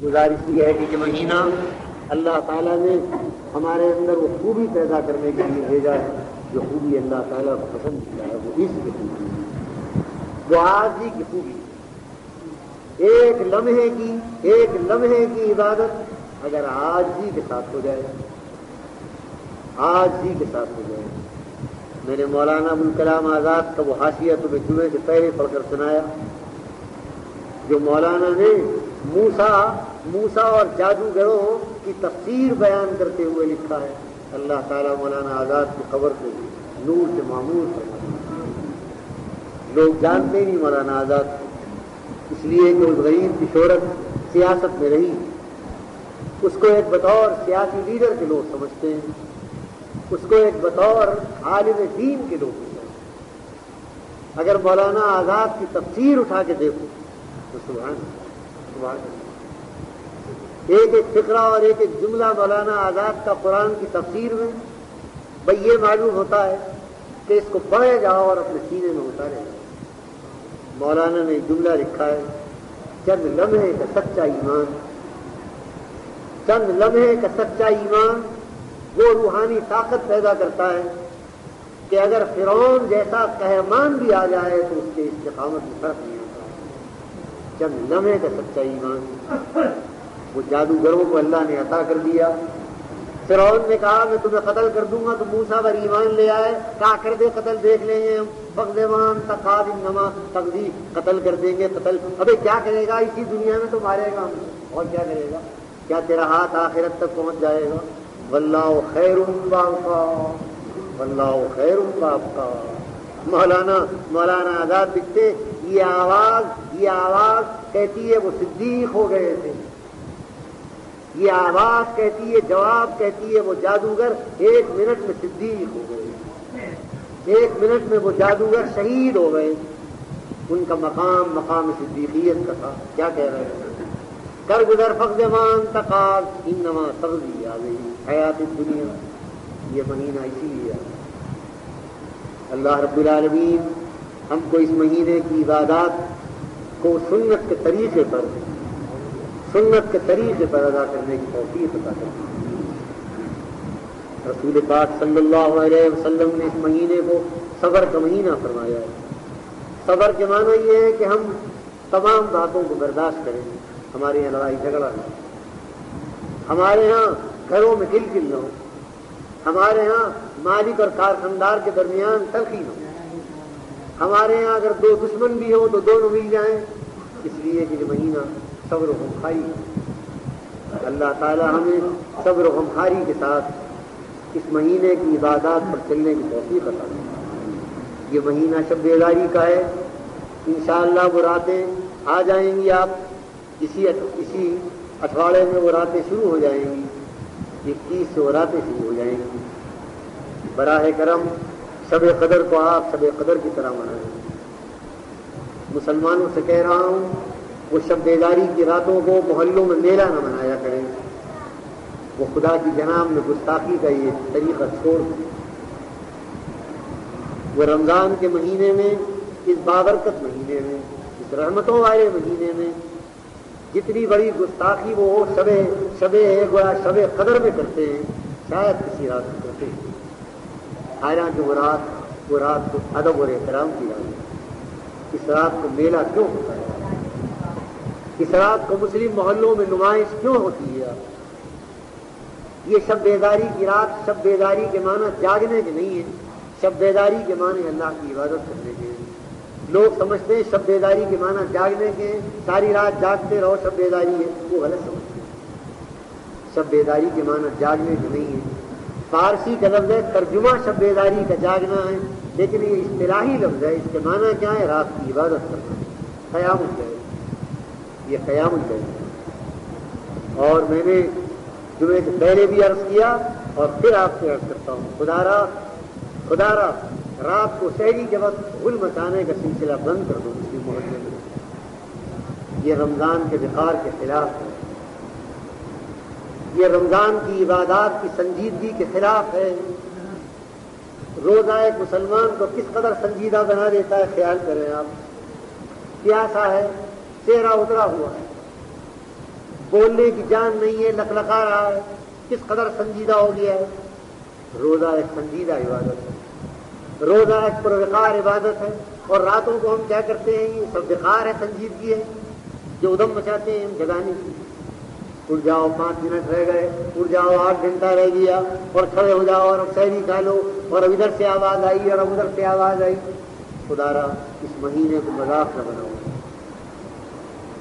گزارش یہ ہے کہ یہ مہینہ اللہ تعالیٰ نے ہمارے اندر وہ خوبی پیدا کرنے کے لیے بھیجا ہے، جو خوبی اللہ تعالیٰ کو پسند کیا ہے، وہ اس کی خوبی ہے، وہ عاجزی کی خوبی ہے۔ ایک لمحے کی عبادت اگر عاجزی کے ساتھ ہو جائے، عاجزی کے ساتھ ہو جائے۔ میں نے مولانا ابوالکلام آزاد کا وہ حاشیہ تمہیں جمعے سے پہلے پڑھ کر سنایا، جو مولانا نے موسیٰ اور جادوگروں کی تفسیر بیان کرتے ہوئے لکھا ہے۔ اللہ تعالیٰ مولانا آزاد کی قبر کو نور سے معمور کرتا، لوگ جانتے نہیں مولانا آزاد کو، اس لیے کہ اس غریب کی شہرت سیاست میں رہی، اس کو ایک بطور سیاسی لیڈر کے لوگ سمجھتے ہیں، اس کو ایک بطور عالم دین کے لوگ سمجھتے ہیں۔ اگر مولانا آزاد کی تفسیر اٹھا کے دیکھو تو سبحان ایک فقرہ اور ایک جملہ مولانا آزاد کا قرآن کی تفسیر میں بھئی یہ معلوم ہوتا ہے کہ اس کو پڑھے جاؤ اور اپنے سینے میں اتارے جاؤ۔ مولانا نے جملہ لکھا ہے، چند لمحے کا سچا ایمان، چند لمحے کا سچا ایمان وہ روحانی طاقت پیدا کرتا ہے کہ اگر فرعون جیسا قہرمان بھی آ جائے تو اس کے استقامت میں فرق نہیں ہوتا۔ چند لمحے کا سچا ایمان وہ جادوگروں کو اللہ نے عطا کر دیا۔ فرعون نے کہا میں تمہیں قتل کر دوں گا، تو موسیٰ پر ایمان لے آئے، کہا کر دے قتل دیکھ لیں گے ہم، فقدمان تقاد انما تقدی، قتل کر دیں گے قتل۔ ابے کیا کرے گا اسی دنیا میں تو مارے گا ہم، اور کیا کرے گا؟ کیا تیرا ہاتھ آخرت تک پہنچ جائے گا؟ واللہ خیر وابقا، واللہ خیر وابقا۔ مولانا آزاد لکھتے یہ آواز کہتی ہے وہ صدیق ہو گئے تھے، یہ آواز کہتی ہے، جواب کہتی ہے وہ جادوگر 1 منٹ میں صدیق ہو گئے، 1 منٹ میں وہ جادوگر شہید ہو گئے۔ ان کا مقام صدیقیت کا تھا۔ کیا کہہ رہے ہیں؟ کر گزر فقدمان تقال انما تغذی آ گئی حیات الدنیا۔ یہ مہینہ اسی لیے اللہ رب العالمین ہم کو اس مہینے کی عبادات کو سنت کے طریقے پر ادا کرنے کی توفیق عطا کرتے ہیں۔ رسول پاک صلی اللہ علیہ وسلم نے اس مہینے کو صبر کا مہینہ فرمایا ہے۔ صبر کے معنی یہ ہے کہ ہم تمام باتوں کو برداشت کریں، ہمارے یہاں لڑائی جھگڑا نہ ہو، ہمارے ہاں گھروں میں گل نہ ہو، ہمارے ہاں مالک اور کارخاندار کے درمیان تلخی نہ ہو، ہمارے ہاں اگر 2 دشمن بھی ہوں تو دونوں مل جائیں، اس لیے کہ یہ مہینہ صبر و غمخواری ہے۔ اللہ تعالی ہمیں صبر و غمخواری کے ساتھ اس مہینے کی عبادات پر چلنے کی توفیق عطا کرے۔ یہ مہینہ شب بیداری کا ہے، انشاءاللہ وہ راتیں آ جائیں گی، آپ اسی اٹھواڑے میں وہ راتیں شروع ہو جائیں گی، 21 سے وہ راتیں شروع ہو جائیں گی۔ براہ کرم شب قدر کو آپ شب قدر کی طرح منائیں۔ مسلمانوں سے کہہ رہا ہوں وہ شب بیداری کی راتوں کو محلوں میں میلہ نہ منایا کریں، وہ خدا کی جناب میں گستاخی کا یہ طریقہ چھوڑ دیں۔ وہ رمضان کے مہینے میں، اس بابرکت مہینے میں، اس رحمتوں والے مہینے میں جتنی بڑی گستاخی وہ شب قدر میں کرتے ہیں شاید کسی رات میں کرتے ہیں، حالانکہ وہ رات کو ادب اور احترام کی رات ہے۔ اس رات کو میلہ کیوں ہوتا ہے؟ اس رات کو مسلم محلوں میں نمائش کیوں ہوتی ہے؟ یہ شب بیداری کی رات، شب بیداری کے معنی جاگنے کے نہیں ہے، شب بیداری کے معنی اللہ کی عبادت کرنے کے ہیں۔ لوگ سمجھتے ہیں شب بیداری کے معنی جاگنے کے، ساری رات جاگتے رہو شب بیداری ہے، وہ غلط سمجھتے ہیں۔ شب بیداری کے معنی جاگنے کے نہیں ہے، فارسی کا لفظ ہے، ترجمہ شب بیداری کا جاگنا ہے، لیکن یہ اصطلاحی لفظ ہے، اس کے معنی کیا ہے؟ رات کی عبادت کرنا، قیام اللیل، یہ قیام اللیل۔ اور میں نے جمعے سے پہلے بھی عرض کیا اور پھر آپ سے عرض کرتا ہوں، خدا را رات کو سحری کے وقت غل مچانے کا سلسلہ بند کر دو مسلم محلے میں۔ یہ رمضان کے وقار کے خلاف ہے، یہ رمضان کی عبادات کی سنجیدگی کے خلاف ہے۔ روزہ ایک مسلمان کو کس قدر سنجیدہ بنا دیتا ہے خیال کریں آپ۔ پیاسا ہے، چہرہ اترا ہوا ہے، بولنے کی جان نہیں ہے، لکلکا رہا ہے، کس قدر سنجیدہ ہو گیا ہے۔ روزہ ایک سنجیدہ عبادت ہے، روزہ ایک پروقار عبادت ہے، اور راتوں کو ہم کیا کرتے ہیں؟ یہ سب وقار ہے، سنجیدگی ہے، جو ادم مچاتے ہیں ہم جگانے کی۔ اٹھ جاؤ، 5 منٹ رہ گئے، اٹھ جاؤ، 8 گھنٹہ رہ گیا، اور کھڑے ہو جاؤ اور اب سحری کھا لو، اور اب ادھر سے آواز آئی اور اب ادھر سے آواز آئی۔ خدا را اس مہینے کو مذاق نہ بناؤ،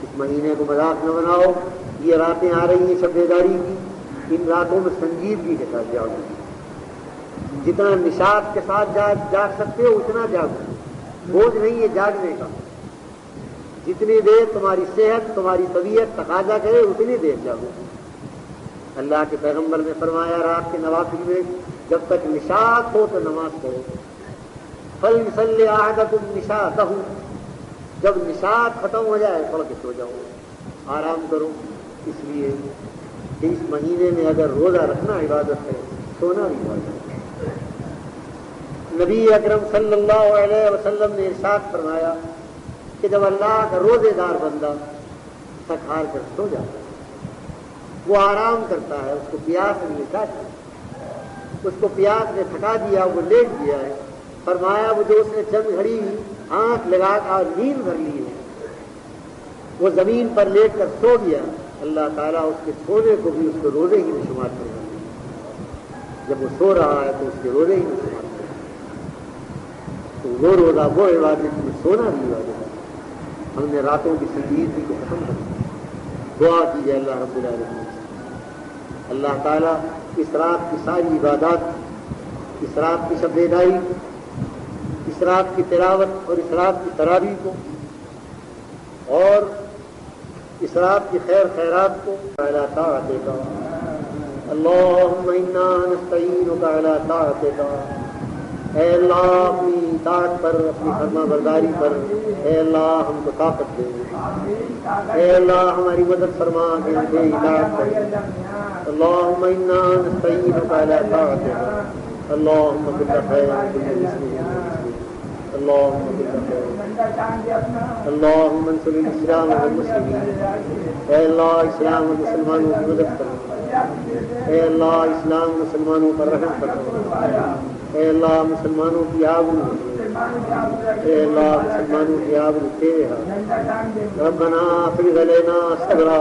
اس مہینے کو مذاق نہ بناؤ۔ یہ راتیں آ رہی ہیں شب بیداری کی، ان راتوں میں سنجیدگی کے ساتھ جاؤ، جتنا نشاط کے ساتھ جاگ سکتے ہو اتنا جاگو، بوجھ نہیں ہے جاگنے کا، جتنی دیر تمہاری صحت تمہاری طبیعت تقاضا کرے اتنی دیر جاگو۔ اللہ کے پیغمبر نے فرمایا رات کے نوافل میں جب تک نشاط ہو تو نماز پڑھو، فَلْيُصَلِّ أَحَدُكُمْ نِشَاطَهُ، جب نشاط ختم ہو جائے پڑھ کے سو جاؤ، آرام کرو۔ اس لیے کہ اس مہینے میں اگر روزہ رکھنا عبادت ہے، سونا بھی عبادت ہے۔ نبی اکرم صلی اللہ علیہ وسلم نے ارشاد فرمایا کہ جب اللہ کا روزے دار بندہ تھک ہار کر سو جاتا ہے، وہ آرام کرتا ہے، اس کو پیاس نہیں کاٹی، اس کو پیاس نے تھکا دیا، وہ لیٹ گیا ہے، فرمایا وہ جو اس نے چند گھڑی آنکھ لگا کر نیند بھر لی ہے، وہ زمین پر لیٹ کر سو گیا، اللہ تعالیٰ اس کے سونے کو بھی اس کے روزے ہی میں شمار کرے گا۔ جب وہ سو رہا ہے تو اس کے روزے ہی میں شمار کرے گا۔ تو وہ روزہ وہ عبادت میں سونا بھی عبادت ہے۔ ہم نے راتوں کی سنجیدگی کو ختم کر دیا۔ دعا کیجیے اللہ رب العالمین سے، اللہ تعالیٰ اس رات کی ساری عبادات، اس رات کی شب بیداری، اس رات کی تلاوت اور اس رات کی تراویح کو اور اس رات کی خیرات کو اعلیٰ طاعتک، اللہم انا نستعینک اعلیٰ طاعتک، اے اللہ اپنی اطاعت پر، اپنی فرما برداری پر اے اللہ ہم کو طاقت دے، اے اللہ ہماری مدد فرما کہ ہم سے اطاعت کریں۔ اللہم انا نستعینک اعلیٰ طاعتک، اللہم کل خیر کل مسلم، اللهم اللهم انصر الاسلام والمسلمین، اے اللہ اسلام اور مسلمانوں کی مدد کرو، اے اللہ اسلام مسلمانوں پر رحم کرو، اے اللہ مسلمانوں کی آبرو، اے اللہ مسلمانوں کی آبرو تیرے ہاتھ، ربنا افرغ علینا صبرا،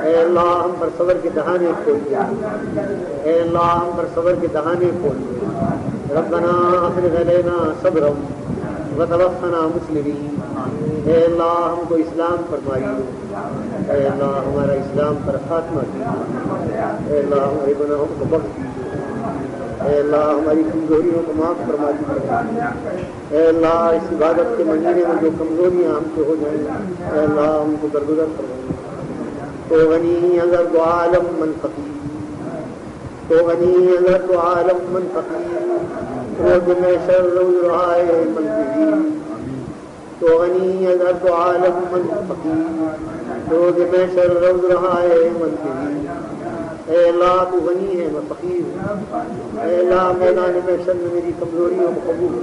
اے اللہ ہم پر صبر کے دہانے کھول دے، اے اللہ ہم پر صبر کے دہانے کھول دے، ربنا افرغ علینا صبرا وتوفنا مسلمین، اے اللہ ہم کو اسلام فرمائی دو، اے اللہ ہمارا اسلام پر خاتمہ کیجیے، اے اللہ ہمارے گناہوں کو بخش دیجیے، اے اللہ ہماری کمزوریوں کو معاف فرما دیجیے، اے اللہ اس عبادت کے مہینے میں جو کمزوریاں ہم سے ہو جائیں اے اللہ ہم کو درگزر فرمائیے۔ تو غنی اگر تو عالم من فقیر، تو غنی اگر تو عالم من فقیر، روز میں شر روز رہائے من فقیر، تو غنی اگر تو عالم من فقیر، روز محشر روز رہا ہے منتظر۔ اے اللہ تو غنی ہے میں فقیر ہوں، اے اللہ میدان محشر میں میری کمزوریوں کو قبول،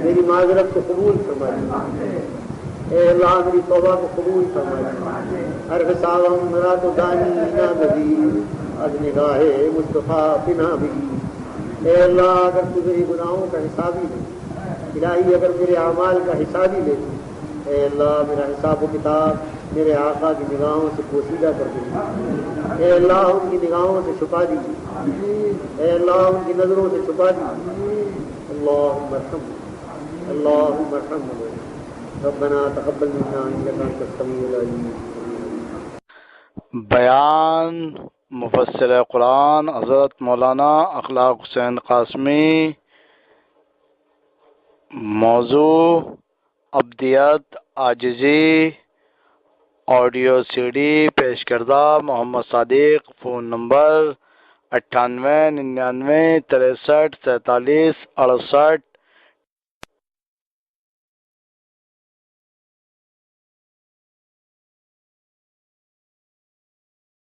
میری معذرت کو قبول فرمائے، اے اللہ میری توبہ کو قبول فرمائے۔ ہر حساب میرا تو دانی نہ نبی، از نگاہ مصطفیٰ پناہ بھی۔ اے اللہ اگر تو میری گناہوں کا حساب ہی لے، الہی اگر میرے اعمال کا حساب ہی لے، اے اللہ میرا حساب و کتاب میرے آقا کی نگاہوں سے پوشیدہ کر دیجیے، اے اللہ ان کی نگاہوں سے چھپا دیجیے، اے اللہ ان کی نظروں سے چھپا دیجیے۔ اللہم ارحمنا، اللہم ارحمنا، ربنا تقبل منا انک انت السمیع العلیم۔ بیان مفسر قرآن حضرت مولانا اخلاق حسین قاسمی۔ موضوع ابدیت عاجزی، آڈیو سی ڈی پیش کردہ محمد صادق، فون نمبر 9899 63 47 68۔